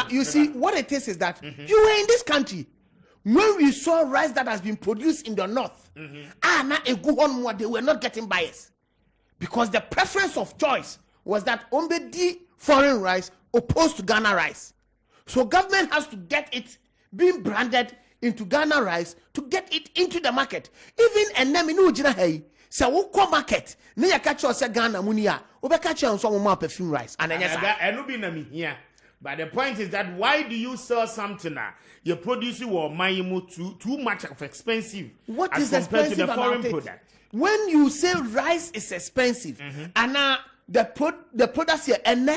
you see, what it is that you were in this country when we saw rice that has been produced in the north. They were not getting buyers because the preference of choice was that Ombedi foreign rice opposed to Ghana rice. So government has to get it being branded into Ghana rice to get it into the market. Even so we come market na ya catch us Ghana money a we catch on some more perfume rice and here. But the point is that why do you sell something you produce or too much of expensive? What is expensive to the foreign about product? When you say rice is expensive and the products here and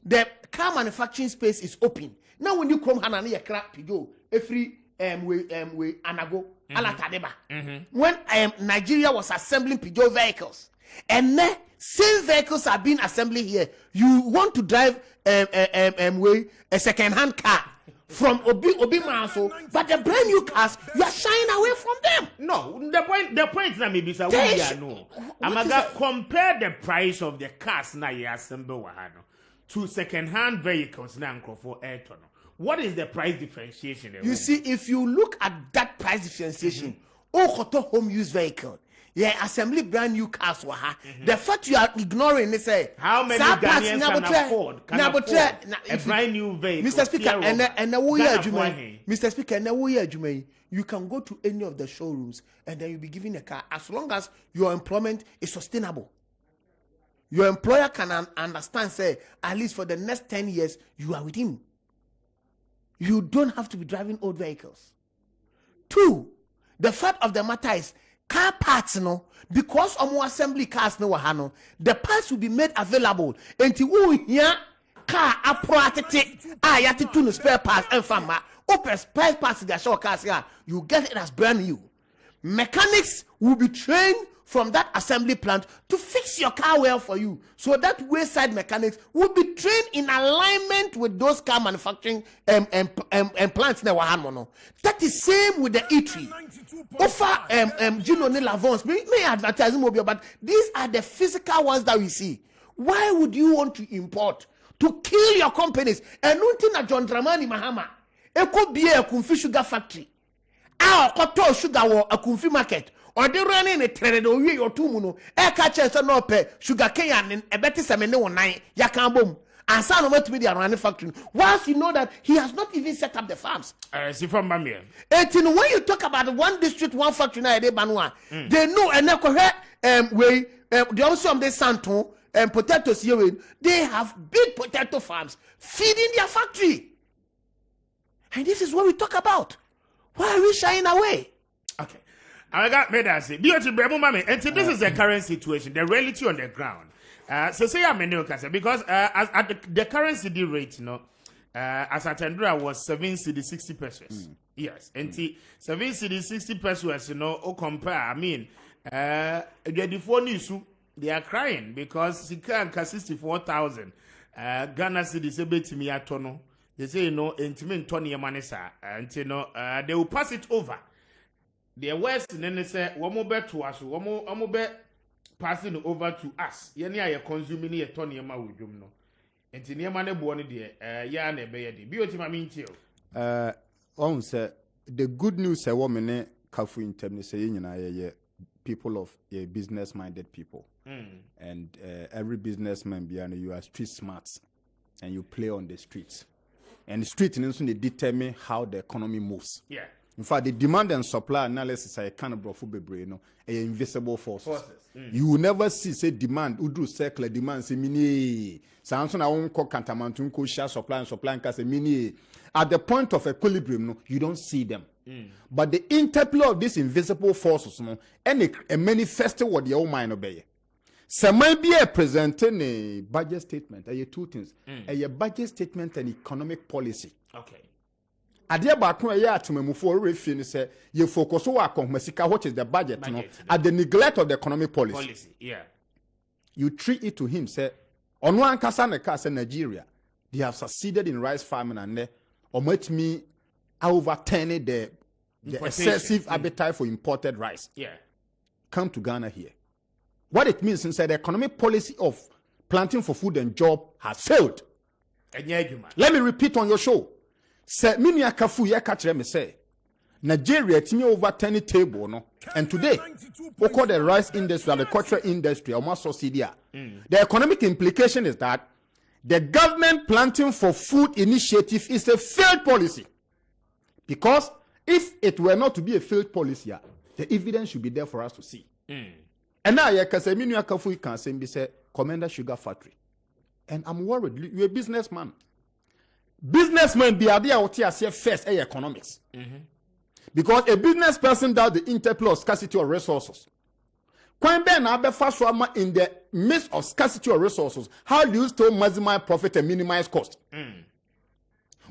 the car manufacturing space is open. Now when you come Hana ya crap pigo every we anago when Nigeria was assembling Peugeot vehicles and same vehicles are being assembled here, you want to drive a second-hand car from Obi Manso, but the brand new cars you are shying away from them. No, the point na maybe sir Amaga compare the price of the cars na you assemble to second-hand vehicles na for Ayrton. What is the price differentiation? You see, if you look at that price differentiation, home use vehicle, assembly brand new cars, the fact you are ignoring is how many Ghanaians can afford a brand new vehicle? Mr. Speaker, Mr. Speaker, you can go to any of the showrooms and then you'll be given a car as long as your employment is sustainable. Your employer can understand, say, at least for the next 10 years, you are with him. You don't have to be driving old vehicles. 2, the fact of the matter is, car parts, because more assembly cars, the parts will be made available until we hear car appropriate, I have to spare parts and farmer. Opus spare parts their show cars here, you get it as brand new. Mechanics will be trained from that assembly plant to fix your car well for you. So that wayside mechanics will be trained in alignment with those car manufacturing plants. That is same with the eatery. Offer Gino Lavons may advertise mobile, but these are the physical ones that we see. Why would you want to import to kill your companies? And nothing John Dramani Mahama. It could be a Kumfi sugar factory. Our cotton sugar or a Kumfi market. Or they run in a trade or we or two muno. Catches no pay sugar cane and a better semino one night. Yakambum. And son of to be the manufacturing. Once you know that he has not even set up the farms. See from Bamia. And when you talk about one district, one factory, they know and way they also on the Santon and potatoes here. They have big potato farms feeding their factory. And this is what we talk about. Why are we shying away? Okay. I got made as it. And this is the current situation, the reality on the ground. So say I'm a because at the current CD rate, as at Andrea was 7 CD 60 pesos. Yes. And 7 CD 60 pesos, compare. I mean, the phone issue, they are crying because she can't 64,000. Ghana CD say to me at Tono. They say, intimate Tony Yamanesa, and they will pass it over. The West, and then they say, one more bet to us, one more bet passing over to us. Yenia, consuming a Tony Yama with you, no. And Tiniamane born dear, Yan a baby. Beauty, my mean chill. The good news, a woman, Kafu in terms of people of business minded people. And every businessman, you are street smart and you play on the streets. And the street they determine how the economy moves. Yeah. In fact, the demand and supply analysis are a kind of invisible forces. You will never see say demand, udru circle demand say mini. Samson I won't call cantamantun ko share supply and say mini. At the point of equilibrium, you don't see them. But the interplay of these invisible forces, and a manifesto what the old mind obey. Some might be presenting a budget statement. Two things: a budget statement and economic policy. Okay. Adia bakun ya atumemu for refin say you focus on what is the budget, at the neglect of the economic policy. Yeah. You treat it to him say on one kasa Nigeria they have succeeded in rice farming and they omit me overturning the excessive appetite for imported rice. Yeah. Come to Ghana here. What it means is that the economic policy of planting for food and job has failed. Let me repeat on your show. Say Minia Kafu ya catch me say Nigeria timi over 10 table no. And today we call the rice industry, the cultural industry, almost subsidy. The economic implication is that the government planting for food initiative is a failed policy. Because if it were not to be a failed policy, the evidence should be there for us to see. And now Minia Kafu can say be say Commander Sugar Factory. And I'm worried. You're a businessman. Businessmen be idea what you say first economics. Because a business person does the interplay of scarcity of resources. When Ben Abefaswama in the midst of scarcity of resources, how do you still maximize profit and minimize cost?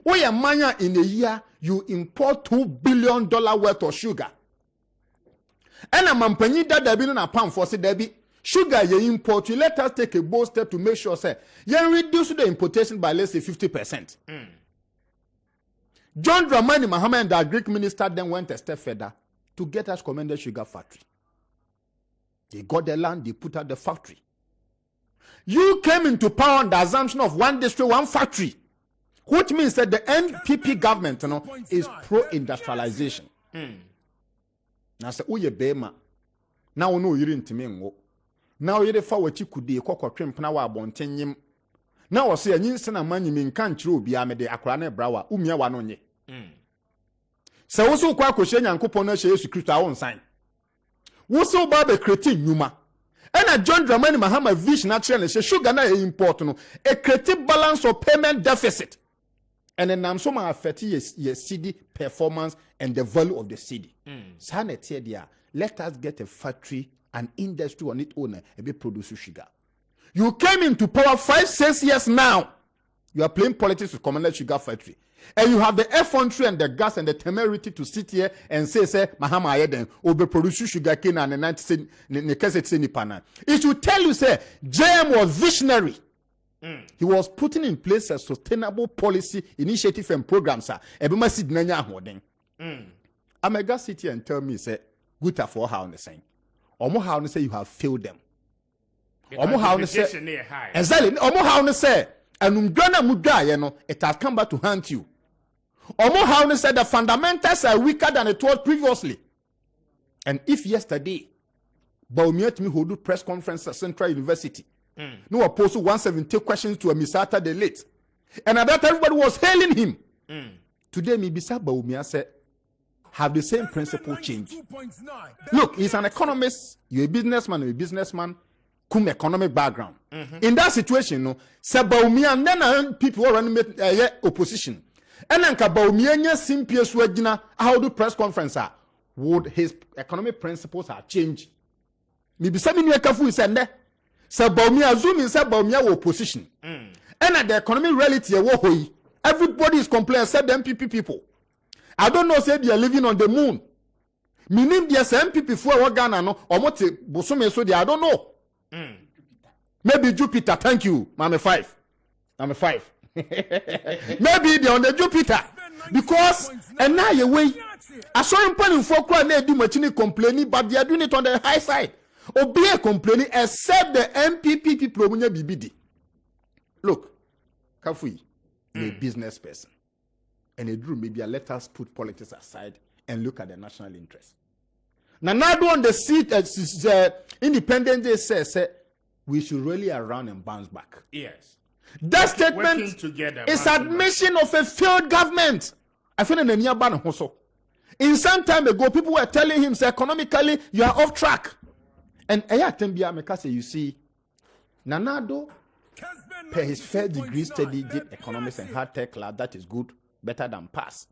Where mania in a year you import $2 billion worth of sugar. And a mampany that there be a pound for Debbie. Sugar you import, you let us take a bold step to make sure say you reduce the importation by let's say 50%. John Dramani Mahama and the Greek minister then went a step further to get us Commander Sugar Factory. They got the land, they put out the factory. You came into power on the assumption of one district, one factory, which means that the NPP government is pro-industrialization. Now say, oh, you bema. Now no, you didn't mean. Now you defa what you could do, cocoa trim now about 10 years. Now I say, you send a man you mean can't true be a mede Accra brawa, umia one. So also quite question and coupon she used to create our own sign. Whatso Baba creating Numa. And a John Dramani Mahama vision naturally say sugar na important. A creative balance of payment deficit. And then I'm so much affected your CD performance and the value of the CD. Let us get a factory, an industry on its own, and be produce sugar. You came into power 5-6 years now. You are playing politics with Commander Sugar Factory. And you have the effrontery and the gas and the temerity to sit here and say, Mahama Ayeden, Obe produce sugar cane and the 90 Nipana. It should tell you, say, JM was visionary. He was putting in place a sustainable policy initiative and programs. Ebima Sid Nanya Holding. Amega sit here and tell me, say, good for how on the same. Omo how on say you have failed them. Omo how on say, exactly. Omo how on say, and it has come back to haunt you. Omo how on said the fundamentals are weaker than it was previously. And if yesterday, Baumia to me who do press conference at Central University, no opposed to 170 questions to a Misata the late. And at that everybody was hailing him. Today, me Bisa Baumia said, have the same principle change. Look, he's an economist, you're a businessman, come economic background. In that situation, no, Baumia and then people who run opposition. And then Baumia simply swagina how do press conference would his economic principles have changed? Me Bisa me kafu is and Baumia zoom in Baumia opposition. And at the economic reality, everybody is complaining except the MPP people. I don't know, say they are living on the moon. Meaning there's MPP for Ghana, no, or what Bosume so I don't know. Maybe Jupiter, thank you, Mama 5. Maybe they're on the Jupiter. Because, and now you wait. I saw him putting for quite they do much complaining, but they are doing it on the high side. Or be a complaining, except the MPP people, BBD. Look, Kafui, you're a business person. And a drew maybe let us put politics aside and look at the national interest. Now, on the seat, Independent Day says we should really around and bounce back. Yes. That statement is admission of a failed government. I feel in the near ban also. In some time ago, people were telling him, economically, you are off track. And you see, Nanado, per his first degree study, did economics and hard tech lab, that is good. Better than pass.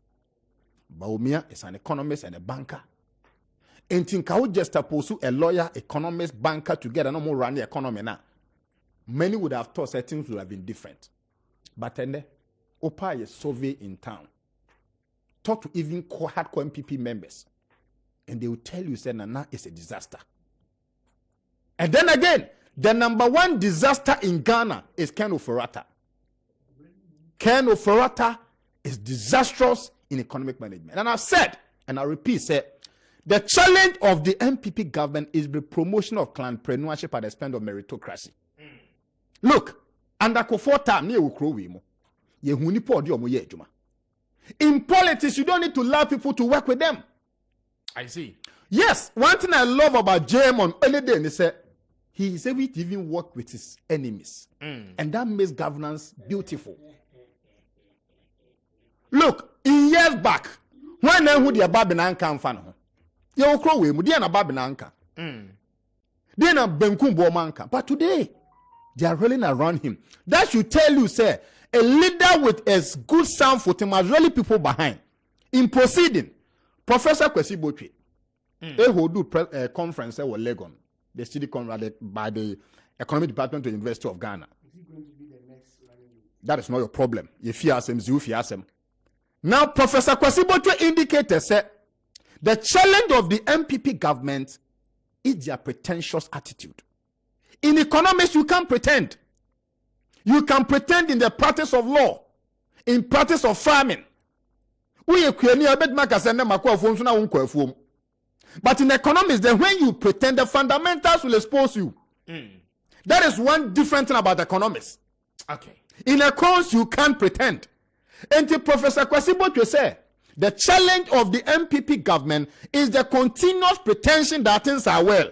Baumia is an economist and a banker. And think I would just pursue a lawyer, economist, banker together, no more run the economy now. Many would have thought that things would have been different. But then, Opa is survey in town. Talk to even hardcore MPP members. And they will tell you, say, Nana is a disaster. And then again, the number one disaster in Ghana is Ken Ofori-Atta. Ken Ofori-Atta is disastrous in economic management. And I've said, and I repeat, the challenge of the MPP government is the promotion of clanpreneurship at the expense of meritocracy. Look, under Kofota, in politics, you don't need to allow people to work with them. I see. Yes, one thing I love about JM on early day, he is able to even work with his enemies. And that makes governance beautiful. Look, in years back, when they who the Babinanka and fan, you will crow with Mudiana Babinanka. They are Benkumbo Manka. But today, they are rolling around him. That should tell you, sir, a leader with a good sound footing must really people behind. In proceeding, Professor Kwesi Botwe, they will do a conference with Legon, the study conducted by the Economic Department of the University of Ghana. Is he going to be the next? That is not your problem. If you ask him, if you ask him. Now, Professor Kwesi Botwe indicated the challenge of the MPP government is their pretentious attitude. In economics, you can't pretend. You can pretend in the practice of law, in practice of farming. But in economics, then when you pretend, the fundamentals will expose you. That is one different thing about economics. Okay. In accounts, you can't pretend. And the Professor Kwesi Botwe said, the challenge of the MPP government is the continuous pretension that things are well.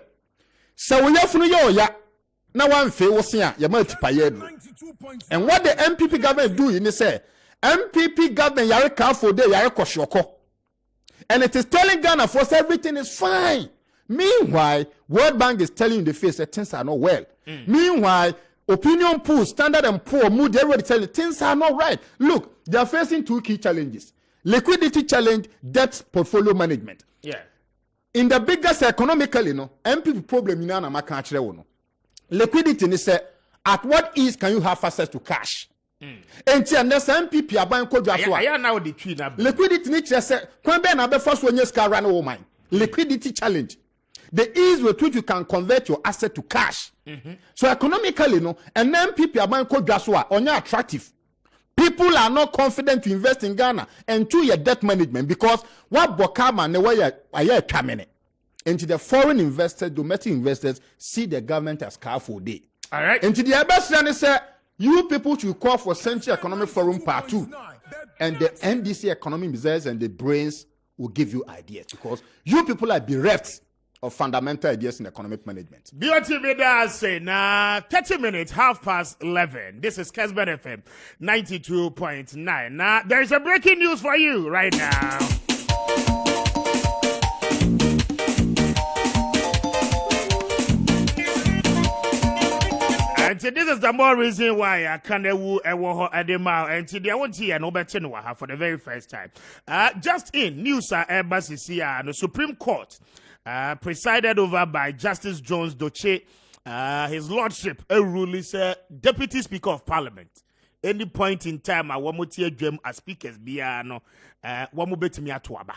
So we have to now one fail here, you might pay. And what the MPP government do in say, MPP government yare for day yare koshoko. And it is telling Ghana first everything is fine. Meanwhile, World Bank is telling you in the face that things are not well. Meanwhile, opinion polls, Standard and Poor, Moody, everybody tell you things are not right. Look, they are facing two key challenges: liquidity challenge, debt portfolio management. Yeah. In the biggest economically, MPP problem in liquidity is at what ease can you have access to cash? enti ande some MPP aban kodwa so I now the tree na liquidity ni kire se kwan be na be force onye ska run woman liquidity challenge, the ease with which you can convert your asset to cash. So economically no and then people aban kodwa so onye attractive. People are not confident to invest in Ghana and to your debt management because what Bokama ne way a kamene into the foreign investors, domestic investors see the government as careful day. All right. Into the best say you people should call for Central Economic Forum Part 2 and the NDC economic business and the brains will give you ideas because you people are bereft of fundamental ideas in economic management. Beauty Media say na 30 minutes, 11:30. This is Kessben FM 92.9. Now there is a breaking news for you right now. And this is the more reason why Kanawu Ewoho Adema and today I want to hear no better for the very first time. Just in news embassy here, the Supreme Court. Presided over by Justice Jones Doche, his lordship, a ruling Deputy Speaker of Parliament. Any point in time, I want to dream as speakers be no one bet me at Waba.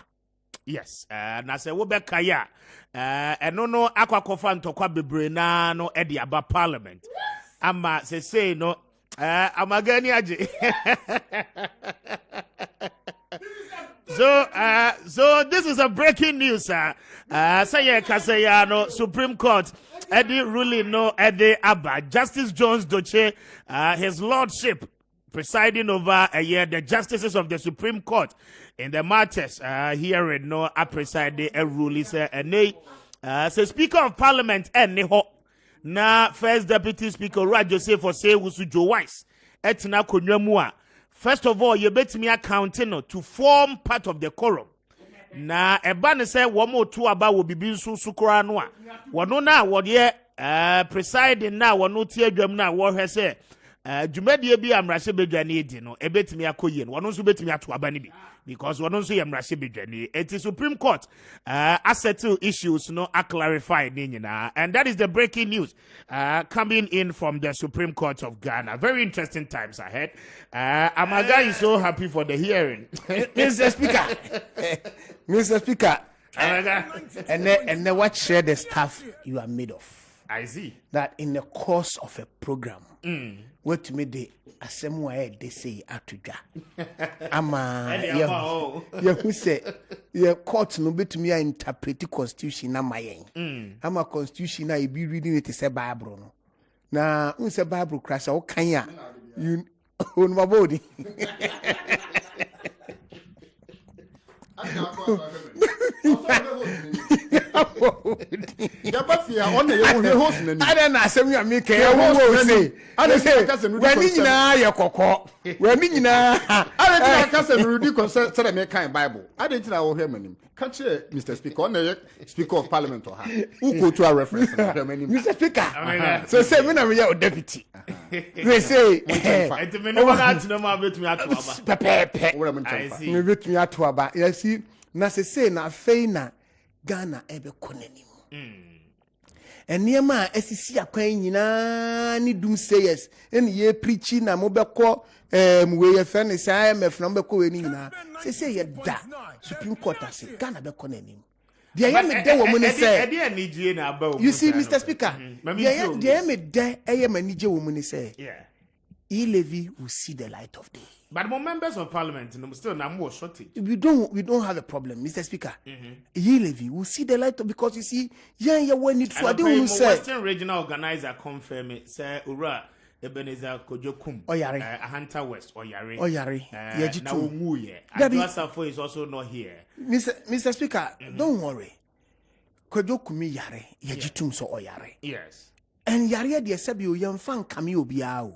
Yes, and I say, Wobekaya, and no aquacofan to Quabibrina, no Eddie about Parliament. Ama say no, I'm a Ganiaji. So this is a breaking news, Say Kasayano Supreme Court Eddie ruling no Eddie Abba Justice Jones Doche, his lordship presiding over the justices of the Supreme Court in the matters hearing no presiding a ruling say Speaker of Parliament neho na First Deputy Speaker Joseph for say Wusu Joe Wise etina konwamua. First of all, you bet me accounting to form part of the quorum. Na ebane say one more two about will be binsu sukura noa. Wano na what ye presiding now one no tear drum now what he say. Jumedi be amrashe bejani no ebet me akoyen. One also bet me atu abanibi because one also amrashe bejani. It is Supreme Court settle issues no are clarified and that is the breaking news coming in from the Supreme Court of Ghana. Very interesting times ahead. Amaga is so happy for the hearing. Mr. Speaker. Mr. Speaker. And then what share the stuff you are made of? I see. That in the course of a program, what made the assembly they say atuja. Ama ya who say your court no bit me interpret the constitution na mayen. Ama constitution na be reading it is a Bible no. Na unse Bible crash o kanya you on my body. I don't know. Some you make say. I say when you na your koko. When you na. I don't know. Rudy concern say me kind Bible. I don't know hear him. Catch Mr. Speaker. On Speaker of Parliament or her. Who go to a reference? Mr. Speaker. So say me na me your deputy. They say. I see. Me bet me atuaba. You see. Na se say na fei na Ghana ebe konanim. Enema esisi akwan nyina ni dum sayers ene ye preachi na mo beko we ye fe ne say IMF na mo beko we ni nyina se say ye da Supreme Court ase Ghana be konanim. Dia ye me de wo mo ne say you see Mr. Speaker dia ye me de eye manije wo mo ne say e-levy will see the light of day. But more members of parliament, still now more shortage. We don't have a problem, Mr. Speaker. E-levy will see the light of, because you see, when it for I don't say. Western regional organizer confirm it. Say Ura Ebenezer Kojokum. Oyare. Ahanta West. Oyare. Yejitu. Now Umuye. Adwasafo is also not here. Mr. Speaker, don't worry. Kojokumi yare. Yejitum so oyare. Yes. And yare de sebi o yemfan kami obiao.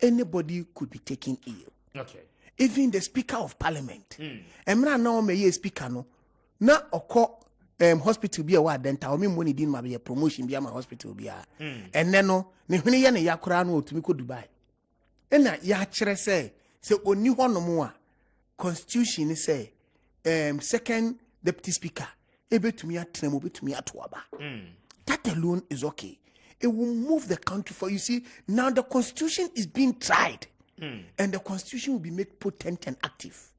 Anybody could be taken ill. Okay. Even the Speaker of Parliament. Emra na o meye speaker no. Na oko hospital bi a wa dental o me money din ma be promotion bi ama hospital bi a. Enne no ne hwene ye ne yakora no otumi ko Dubai. Ena ya kire say oni honom a constitution say second deputy speaker ebetumi atena mo betumi atoaba. That alone is okay. It will move the country for you. See, now the constitution is being tried and the constitution will be made potent and active.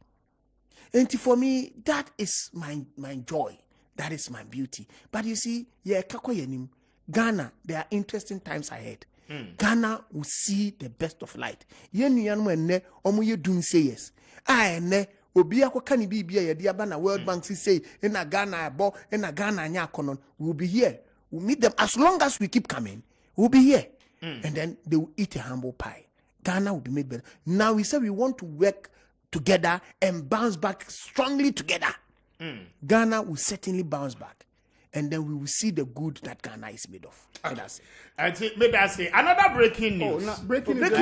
And for me, that is my joy. That is my beauty. But you see, Ghana, there are interesting times ahead. Ghana will see the best of light. Obi akwa ni bibia ye dia ba na World Bank say in a Ghana abo in a Ghana nya kono, we'll be here. We'll meet them as long as we keep coming. We'll be here. And then they will eat a humble pie. Ghana will be made better. Now we say we want to work together and bounce back strongly together. Ghana will certainly bounce back. And then we will see the good that Ghana is made of. Maybe I say another breaking news. Breaking news.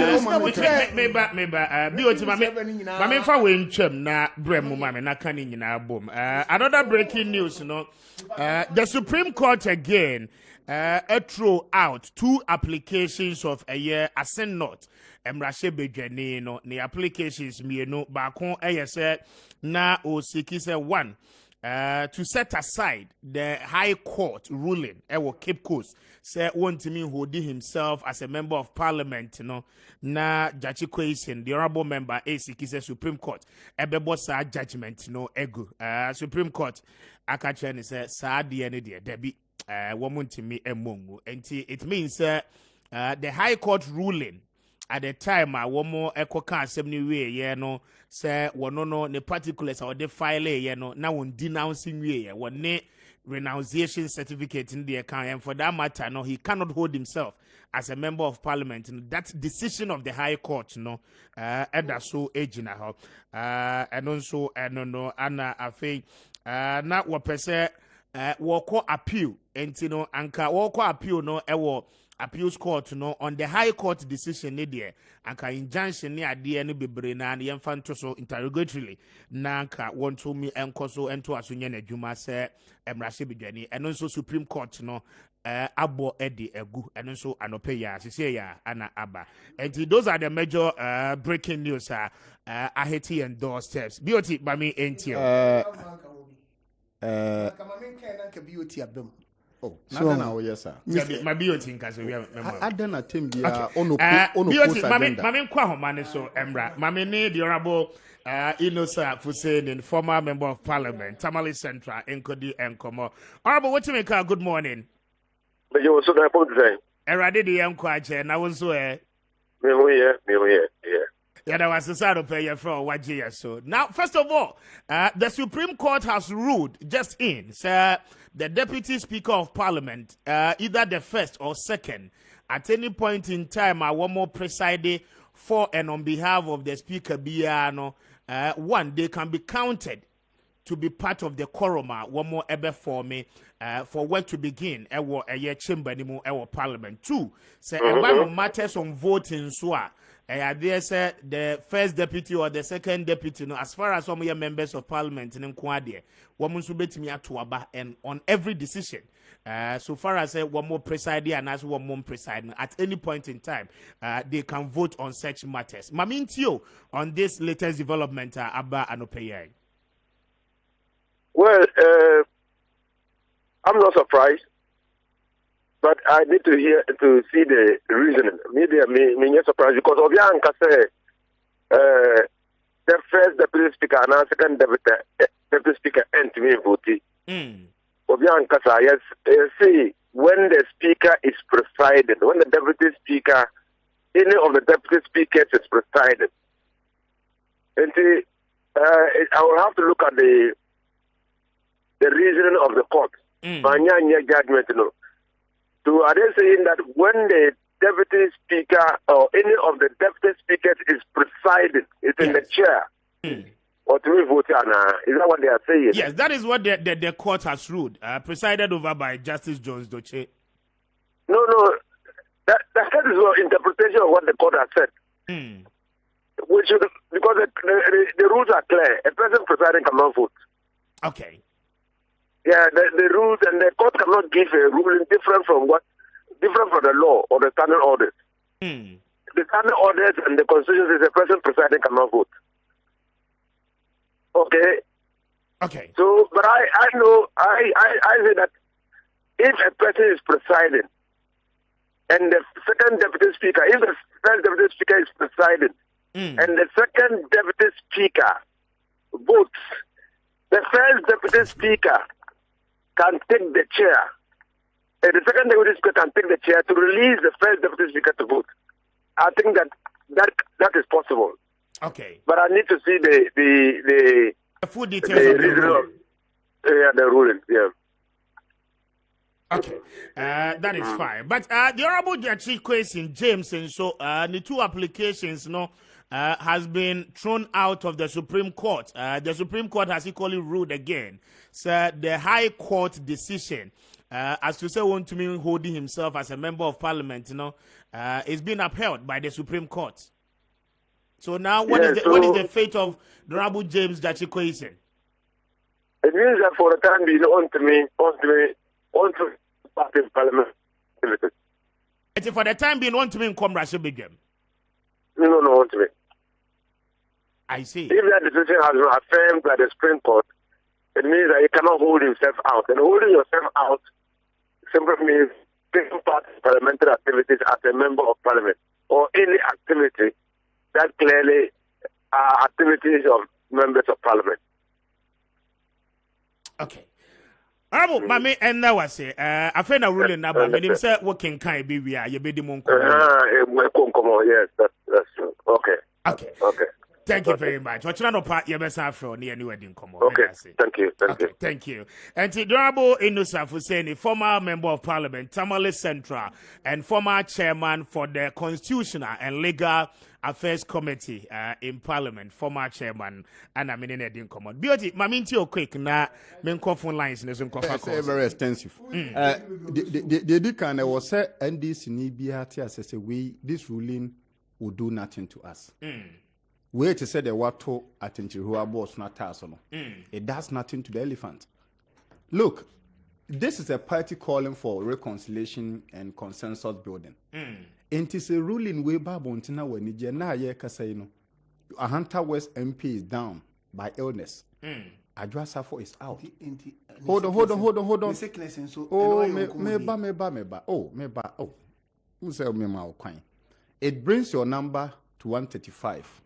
Another breaking news, the Supreme Court again throw out 2 applications of a year ascend not. Emrashe Bejani, no, the applications me no bakon say na o siki say 1. To set aside the High Court ruling, Cape Coast, say want to mean holding himself as a member of Parliament, na Jachi Kwesen, the honorable member, ACK Supreme Court, Ebebo sa judgment, ego, Supreme Court, Akachani say, sa diene dia, debi, woman to me emungu, and it means the High Court ruling. At the time, I one more echo can 70 way, say, one no, the particulars or the file, now one denouncing way, one ne renunciation certificate in the account, and for that matter, no, he cannot hold himself as a member of Parliament. That decision of the High Court, and that's so aging and also, and no, Anna, I think, not what per se, walk appeal, and anka walk appeal, no, appeals court on the High Court decision ni there anka injunction ni ade ni bebre na ye mfa nto so interrogatorily na anka want to me enkoso ento asonye na adwuma se emrahye bidwani eno nso Supreme Court abo edi egu eno nso anope ya sese ya ana aba. And those are the major breaking news aheti and doorsteps beauty by me entio so now yes sir my beauty nkaso we adana tembia ono mame kwa homane so emra mame ne the honorable Inosa Fusein, former member of Parliament, Tamale Central, Nkodi Nkomo. Honorable, what you make? Good morning. But you also have to say. Erade the Nkwache, na wonso me here. Yeah, that was the side of pay for what year so. Now, first of all, the Supreme Court has ruled just in, sir, the Deputy Speaker of Parliament, either the first or second, at any point in time, I want more presiding for and on behalf of the Speaker Biano, one, they can be counted to be part of the quorum, one more ever for me, for work to begin, a year chamber anymore, Parliament. 2, say, matters on voting, so there said the first deputy or the second deputy, as far as some of your members of Parliament in Kwade, woman should bet me at Tuaba and on every decision. So far as one more presiding and as one more presiding at any point in time, they can vote on such matters. Mamintio on this latest development, Abba Anopeya. Well, I'm not surprised, but I need to see the reasoning. Maybe me not surprised because Obianka said the first deputy speaker and the second deputy speaker and to me voted. Obianka said yes. See, when the speaker is presided, when the deputy speaker, any of the deputy speakers is presided, and I will have to look at the reasoning of the court. Judgment, So are they saying that when the deputy speaker or any of the deputy speakers is presiding, it's in the chair, or to be voted on? Is that what they are saying? Yes, that is what the court has ruled, presided over by Justice Jones Doche. No, that is your interpretation of what the court has said. Which because the rules are clear. A person presiding cannot vote. Okay. Yeah, the rules and the court cannot give a ruling different from the law or the standard orders. The standard orders and the constitution is a person presiding cannot vote. Okay. So, but I know I say that if a person is presiding and the second deputy speaker, if the first deputy speaker is presiding, and the second deputy speaker votes, the first deputy speaker can take the chair. And the second deputy speaker can take the chair to release the first deputy speaker to vote. I think that is possible. Okay. But I need to see the full details of the ruling. The ruling, yeah. Okay, that is fine. But the Honorable Judge Kessben James, and so the two applications, has been thrown out of the Supreme Court. The Supreme Court has equally ruled again. So the High Court decision, as to say, want to mean holding himself as a member of Parliament, is being upheld by the Supreme Court. So now, what is the fate of the Honorable James Judge Kessben? It means that for the time being, on to party Parliament. It's for the time being, on to me in Comrade Begum. No, on to me. I see. If that decision has been affirmed by the Supreme Court, it means that he cannot hold himself out. And holding yourself out simply means taking part in parliamentary activities as a member of Parliament, or any activity that clearly are activities of members of Parliament. Okay. Mami, and now I say, I find a ruling now, but when say working kind be we are, you be the monk. Yes, that's true. Okay. Okay. Thank you very much. What's not a part you best have from near new wedding come on. Okay. Thank you. And the Honorable Inusa Hussein, former member of Parliament, Tamale Central, and former chairman for the Constitutional and Legal Affairs Committee in Parliament, former chairman, and I mean in Edin Common. Beauty, Maminti quick na main phone lines in the very extensive. The kind of was said, and this NBRT as a way, this ruling will do nothing to us. Wait to say the water attention who are boss not tassel. It does nothing to the elephant. Look, this is a party calling for reconciliation and consensus building. It is a ruling way Babontina when Nijana Yekasino. A Hunter West MP is down by illness. Adwa Safo is out. Hold on. Sickness and so. Meba. Oh, who said me my coin? It brings your number to 135.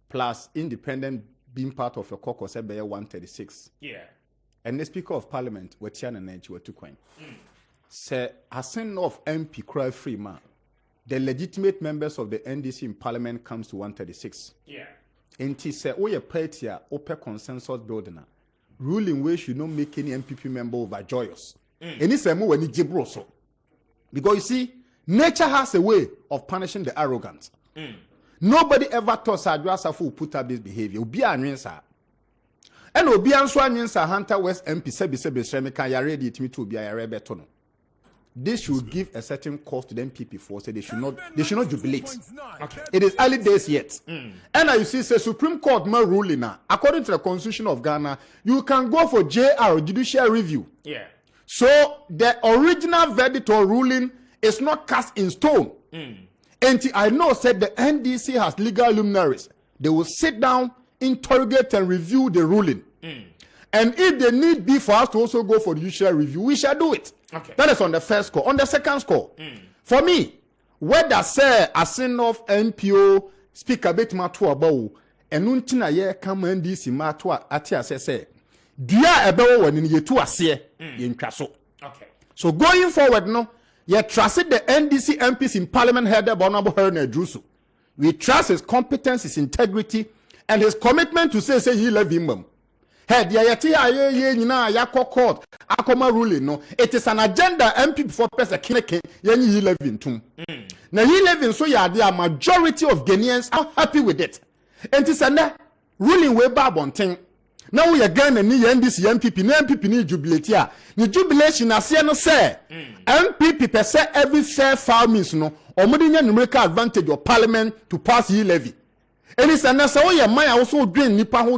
Plus independent being part of your caucus, 136. Yeah. And the Speaker of Parliament, Wetian and Edge, were 2 coin. Say, a son of MP cry free man. The legitimate members of the NDC in Parliament comes to 136. Yeah. And he said, your party are open consensus building. Ruling way should not make any MPP member overjoyous. And it's a move when it's so. Because you see, nature has a way of punishing the arrogant. Nobody ever thought Adwa Safo will put up this behavior. Obi anwensa. And Obi anso anwensa Hunter West MP sebi Shremika ya ready to me to be a rebeto no. This should give a certain cost to the MPP for say they should not jubilate. Okay. It is early days yet. And you see, say Supreme Court may ruling now. According to the Constitution of Ghana, you can go for JR, judicial review. Yeah. So the original verdict or ruling is not cast in stone. And I know said the NDC has legal luminaries. They will sit down, interrogate and review the ruling. And if they need be for us to also go for the judicial review, we shall do it. Okay. That is on the first score. On the second score, for me, whether say a sin of NPO speaker bit matua bow and untina ye come NDC matua atia say, dia ebo when ye to ase in Kraso. Okay. So going forward, no, you trusted the NDC MPs in Parliament headed by Honorable Herner Drusu. We trust his competence, his integrity, and his commitment to say he love him. Head court akoma ruling no. It is an agenda MP before person kineke ye live in tum. Now he live in so a majority of Ghanaians are happy with it. And it is a ruling way babonting. Now we are Ghana ni NDC MPP ni jubilate here. Ni jubilation asia no say MPP per se every fair file means no omodinya numerical advantage of Parliament to pass ye levy. And it's an so your mind also drain nipa ho.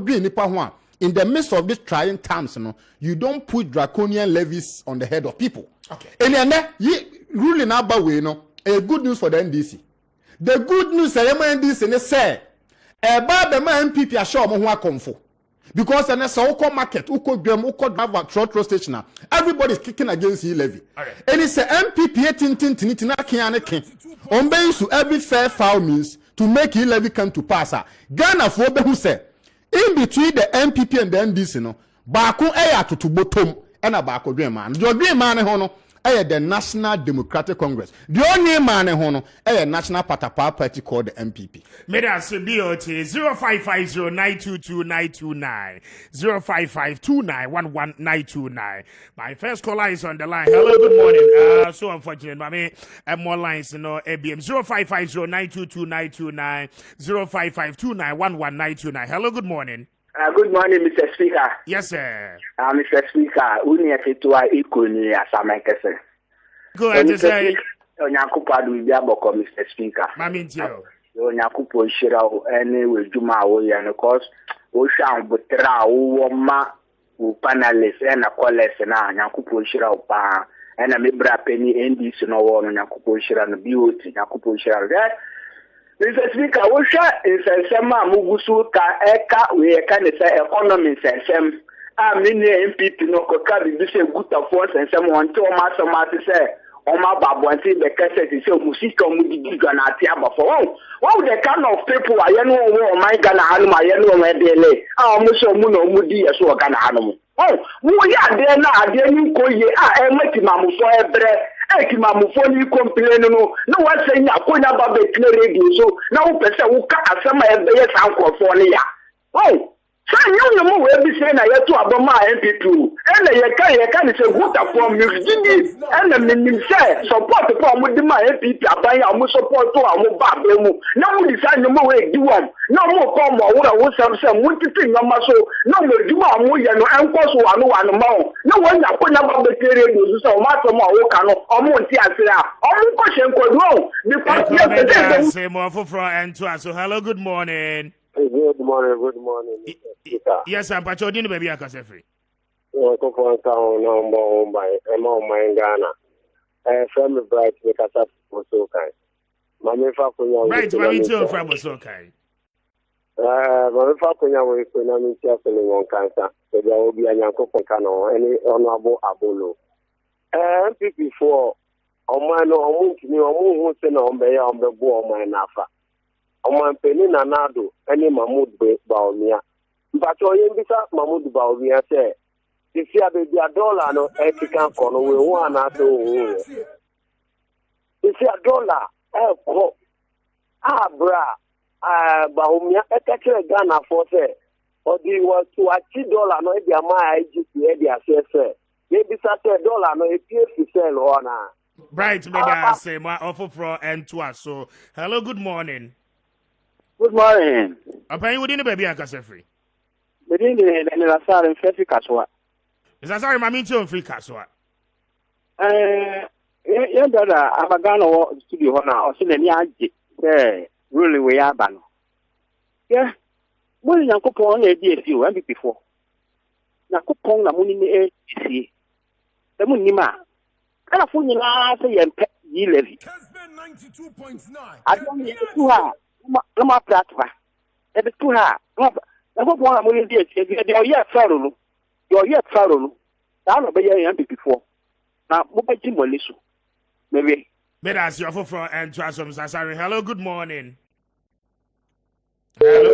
In the midst of these trying times, you don't put draconian levies on the head of people. Okay. And then ruling about way, a good news for the NDC. The good news for the NDC and they say, about the MPP are sure more comfort. Because the Soko market, Uko Gram, Uko Drava, Trotro Station, everybody is kicking against the levy. Okay. And it's a MPP 18 on base to every fair foul means to make e-levy come to pass. Ghana for behu say in between the MPP and the NDC no baako eya to bottom and a baako dream man. The dream man hono the National Democratic Congress. The only man hono National Patapa Party called the MPP. Medas BOT 0550922929 0552911929. My first caller is on the line. Hello, good morning. So unfortunate, mommy. And more lines, ABM 0550922929 0552911929. Hello, good morning. Good morning, Mr. Speaker. Yes, sir. Mr. Speaker, we need to ikoni asama Kessben. Go ahead, say. Onyakupa do bia boko, Mr. Speaker. Mami ntio. Onyakupa shira o ene we djuma wo ya no cause wo hwan botra wo ma wo panelist na college na onyakupa shira o pa ena me bra peni NDC no wo onyakupa shira no BOT onyakupa shira. Mr. Speaker, we share in Sema Mugusu ka eka we can say economy sesem. Mini MPP no koka bi se good of force and some want to ma so ma say o ma babu anti the cassette say musika mu di Ghana ati aba for. What the kind of people are you know o my Ghana anu ma you know me dele. Mu so mu no mu di so Ghana anu. Mu ya de na ade ni ko ye emati ma mu so ebre. Ekimamufoni complain no wa say nya konya ba be clear radio so na wo pese wo ka asema e be yes ankrofo ne ya say you mo we be say na ye to aboma MPP ene ye kan ni say good for music ene minim say support for mo di ma MPP aban ya mo support to am ba be mu na mo di say mo we di wam na mo ko mo wo sam sam mo titi nyama so na mo di ma mo ye no enko so anu ma o na wo nya konya ba be clear radio so o ma to mo wo ka no o mo nti asira o mo ko hye nko do because yes say more for and to us. So hello, good morning. Good morning. Yes, I'm Pachodini baby Akasefri. Ko for town number by my Ghana. From the bright because of so kind. Mama fa kunya. Right, mama too from so kind. Mama fa kunya we kuna mi tia sele won kansa. So there will be anyanko kano any honorable abolo. MPP for omano omuntini omu se na ombe ya ombe bo omai nafa. Omampeni na nado any Mahmoud Baumia. But o yembisa Mahmoud Baumia say if you have a dollar no African kono we one ato if you dollar ko bra Baumia ekeke Ghana for say or the was to achieve dollar no e dia ma IGP e dia say yembisa say dollar no e pay to sell ona. Right, maybe I say my offer for and to us. So hello, good morning. Good morning. Apa you within baby Akasefri? Within the Lasar and Free Kaswa. Is that sorry, Mammy too free Kaswa? Yeah, brother, I'm a Ghana studio now, or seen any aji. Really, we are ban. Yeah, when you could on a DSU and before. Now, could pong the money in the ACC. The Munima. California, say, and pet ye levy. Kessben 92.9. I don't need to have. Lama platva. Ebe tu ha. Na go bona mo ndi e de o ye faro no. Yo ye faro no. Da no be ye yan before. Na mo ba ji mo lesu. Maybe. But as you offer for and to us from Sasari. Hello, good morning. Hello.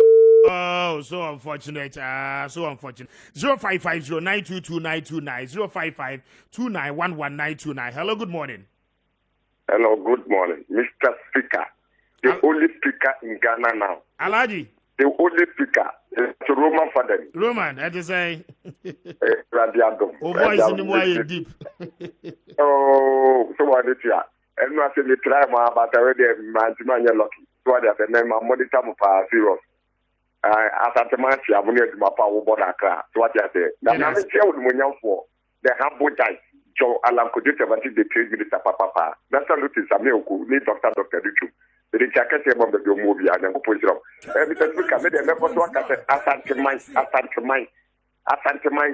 Oh, so unfortunate. 0550922929 0552911929. Hello, good morning. Hello, good morning, Mr. Speaker. The only speaker in Ghana now. Alaji. The only speaker is Roman father. Roman, that is a Radiado. Oh, voice in the way deep. Oh, so what is it? And I said, the try my but I already man lucky. So I said, my money time for serious. As at the match, I'm going to my power board Accra. So what I said, now I'm here with Munyam for the humble dice. Joe Alam could you tell the trade minister Papa. That's a notice. I'm here who need Dr. Duchu. The jacket of the movie and the position. Every time we come in, the never talk as Asante Mine.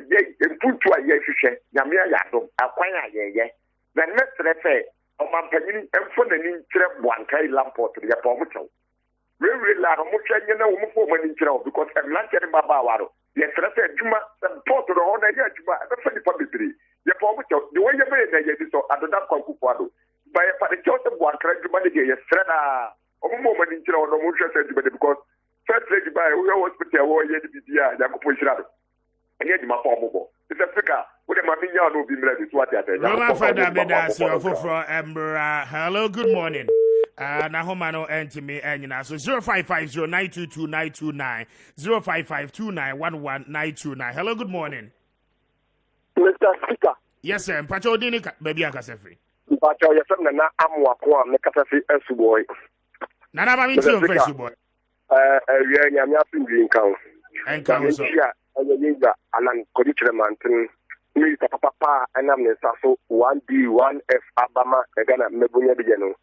They put to a yes, Yamia Yado, Aquaya, yeah. The next refer of my penny and for the new trap one kind lamport to the Apomucho. Really, la mucha woman in trail because I'm not getting my bawaro. Yes, I said, Juma, and port to the honor, Juma, and the funny publicity. The way you made it, so I don't know. By a part of one credit money, yes, a woman in shira no mo hwe say because first lady by we hospital wo ye di bibia Yakobon shira anya di ma fa omobo It's Africa we dem aminya no bi mre so ati ate Roma Father Medasi ofofro Embra. Hello, good morning. Na homa no entimi enyina so 0550922929 0552911929. Hello, good morning. Mr. Speaker. Yes, sir. Mpacho dini baby akasefri. Mpacho yesem na amwa ko me kasafi esuboy. Na ba mi ti o fresh boy. Wi nyame afinwi nkan. Enkan so. Ayega alan koditre mantin. Mi papa anam ne saso 1D 1F abama egana mebunya bijeno.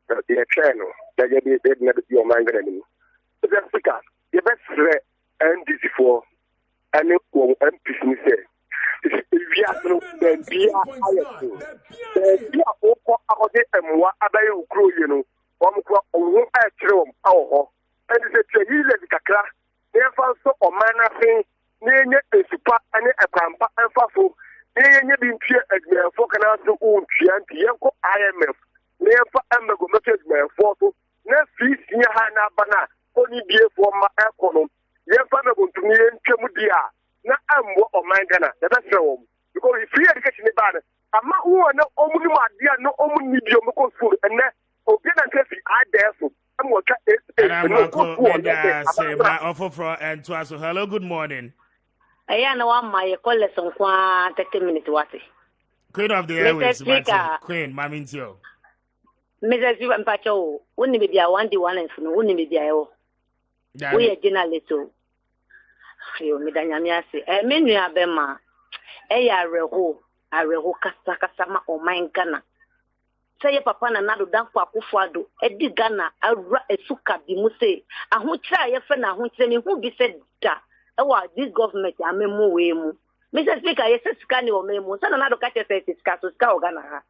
The channel that you did never be your mind enemy. The Africa, the best NDC for any MP say. We are no then be a oko akode emwa abaye ukro you know. Omkwa onwo akyerem awo. And the teyile kakra. Nefa so omana fin nenye esupa ane epampa enfafo. Nenye bi mpie adwafo kana so ontwia ntiyenko IMF. Nefa emego message my photo na fees nya ha na bana oni bie for ma econom yefa na gontumi ntwemu dia na amwo o mangana da best wo because if free education bad ama wo na omuni ma dia no omuni bio mko school and obi na ntefi adefo amwo ka say my offer for and to us. Hello, good morning. Aya na wa my call lesson kwa 30 minutes wati. Queen of the airways, Queen, Mamintio. Mrs. Mpacho, wouldn't be a 1D 1F, no, wouldn't be a we are journalists. You, Midanyamia say, a menu abema, a reho Kasama or mine Ghana. Say, Papa, and another dampa Kufado, Eddie Ghana, a suka bimuse, a who try a friend, who tell me who be said that. Oh, this government, I mean, more. Mr. Speaker, yes, scanny or memo, son another catch a face, Casco Ghana.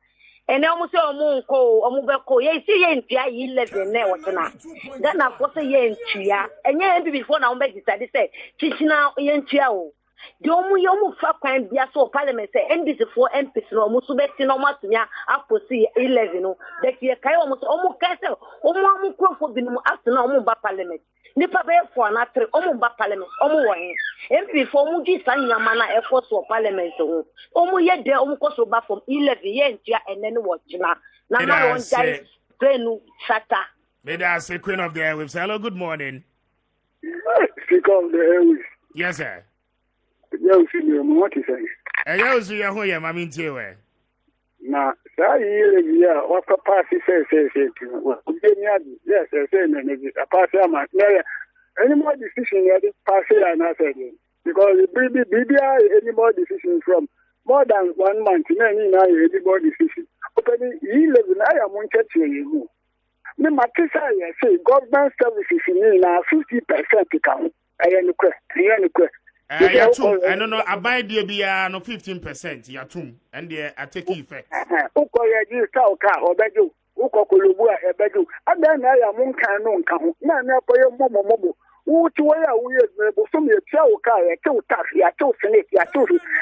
And almost Omunko, Omubeko, yes, yen, 11 now, what's now. Then I was a yen chia, and yen before now, decided to say, Chishina yen chiao. Domu yomu fakwan bia so parliament say NDC for MPs no musu beti no matunya aposi 11 that ye kai omu kase omu krofo binu after na omu ba parliament nipa be for na 3 omu ba parliament omu wo he MP for omu di sanyama na e for so parliament ho omu ye de omu koso ba from 11 ye ntia enene wo gina na na won jai trenu shata. May I say Queen of the Airwaves. Hello, good morning. Speak of the airwaves. Yes, sir. Yes, what is saying? And you see your home, Mammy Tewe. Now, say, what papa says, yes, a pass, any more decision, pass it, and I said, because BBI, any more decision from more than 1 month, any more decision. Opening 11, I am on church you. The Matissa, I say, government services in 50% count. I am a question. I don't know. I buy the beer no 15%. Yatum and I take effect. Ukoya ji sauka obeju. Uko kulubua ebeju. Ada na ya munka no nka ho. Na na poye momo. Uti waya uye mebo so me tia uka ya te utafi ya te snake ya te.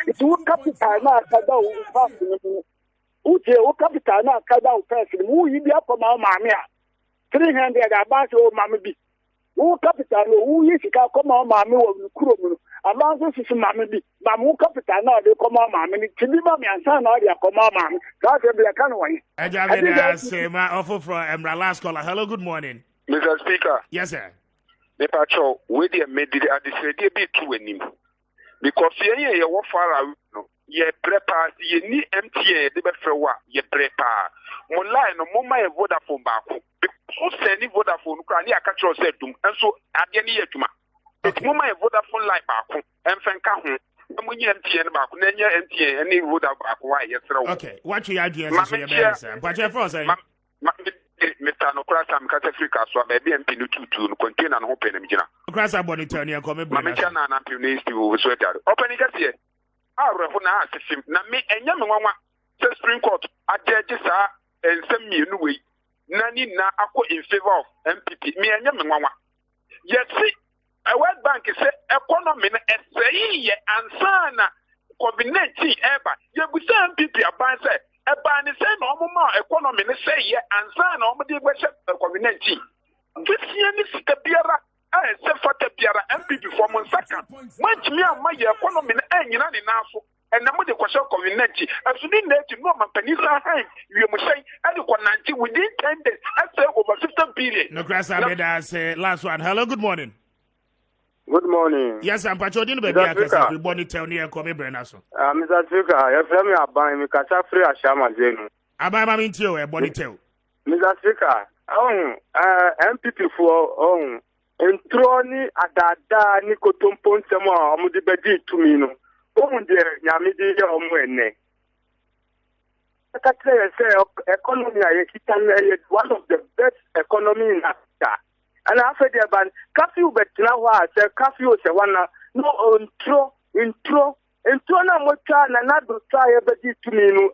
Itu capital na kada u pass ni. Uti u capital na kada u pass ni. Mu yibi akoma maame a 300 abase o maame bi. U capital no u yisika akoma maame wo kuro mu. Amanzo sisi mami bi mamu capital na de koma mami ni tibi ba mi ansa na de koma mami ka se be ka no wan Ajabeda say my offer from Emra last caller. Hello, good morning. Mr. Speaker. Yes, sir. Me pacho we dey made the adisede be to anim because ye wo far no ye prepare ye ni MTA de be frewa ye prepare mo line no mo ma e Vodafone ba ko because send Vodafone kra ni aka tro say dum enso ade ni ye duma. It's Muma Vodafone like Baku, and Fankahu, and when you MTN Baku, then you MTN, any Vodafone, yes, okay, what you are doing, but your first, Mr. Nokrasam Catafrica, so baby and Pinu to contain and open him. Crasa Bonitonia, come Mamachana and Punis to sweater. Open it here. Our Rahuna asked him, Nami and Yamama, the Supreme Court, I judge and send me a new way. Nani na ako in favor of MPP, me and Yamama. Yes, see. A World Bank say economy na say ansana COVID-19 eba ye busa MPP aban say eba ni say no mo economy na say ansana o mo dey gbe COVID-19 this year ni sika biara se fata biara MPP for Monsaka manchimi amma ye economy na anyina ni naso na mo de kwasho community asuni net no mampanisa han wie mo shay and ko nanti within 10 days say over 50 billion. No krasa beda say last one. Hello, good morning. Good morning. Yes, I'm Pachodin baby akasa we born tell ni enko me brena so. Mr. Speaker, you frame aban mi kasa free ashama zenu. Aban ma min tell e born tell. Mr. Speaker, MPP for intro ni adada ni kotompo nsemo amudi bedi tumi no. De nyamidi ya omwene. Akatre say economy is one of the best economy in Africa. And after the ban curfew betina wa say curfew se wana no intro na mocha na do try bedi tumi no.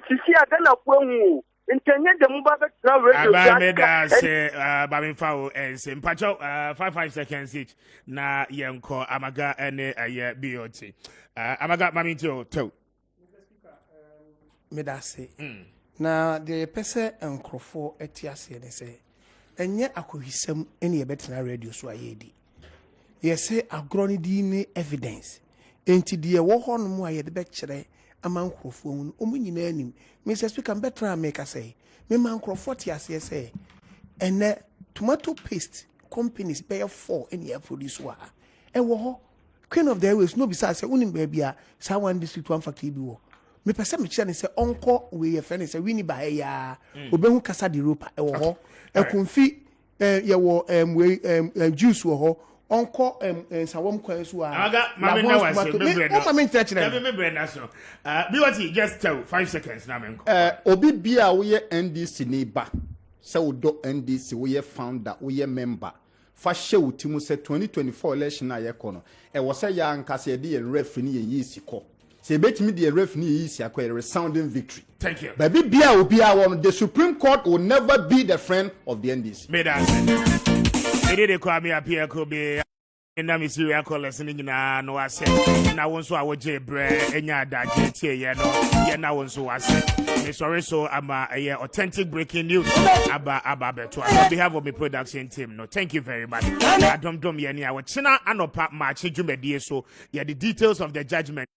Sisi adana kwenwu. Intenye de muba betina radio. Abameda say babinfa and say mpacho 5 seconds each na yenko amaga ene aye BOT. Amaga mami tell. Medase. Na the pese enkrofo etiase ne say enye akohisem ene yebetena radio so ayedi. Ye say agroni di ne evidence. Enti de wo ho no mu ayede be kire ama nkrofo mu omunyina anim. Mr. Speaker betra make say me man nkrofo tiase say ene tomato paste companies pay 4 ene produce wa. E wo ho Queen of the Airways no be say unim baby a say one district one factory bi wo. Me pese me kire ne say onko we ye friend say wini ba ya obehu kasa di ropa e wo ho e konfi ye wo juice wo ho onko sawom kwan so a aga mama na wase me brenda so BOT just tell 5 seconds na menko obi bia wo ye NDC ni ba say wo do NDC wo ye founder wo ye member fa shew timu se 2024 election na ye kono e wo se ya nkase de ye ref ni ye yisi ko se betimi de ref ni ye yisi akwa resounding victory. Thank you. Baby bia obi a won the Supreme Court will never be the friend of the NDC. Me that they call me up here could be na mi serial callers ni nyina no ase na won so awoje bre enya adaje tie ye no ye na won so ase me sorry so ama authentic breaking news aba beto on behalf of my production team no thank you very much adom ye ni awo china anopa ma che dwumadie so ye the details of the judgment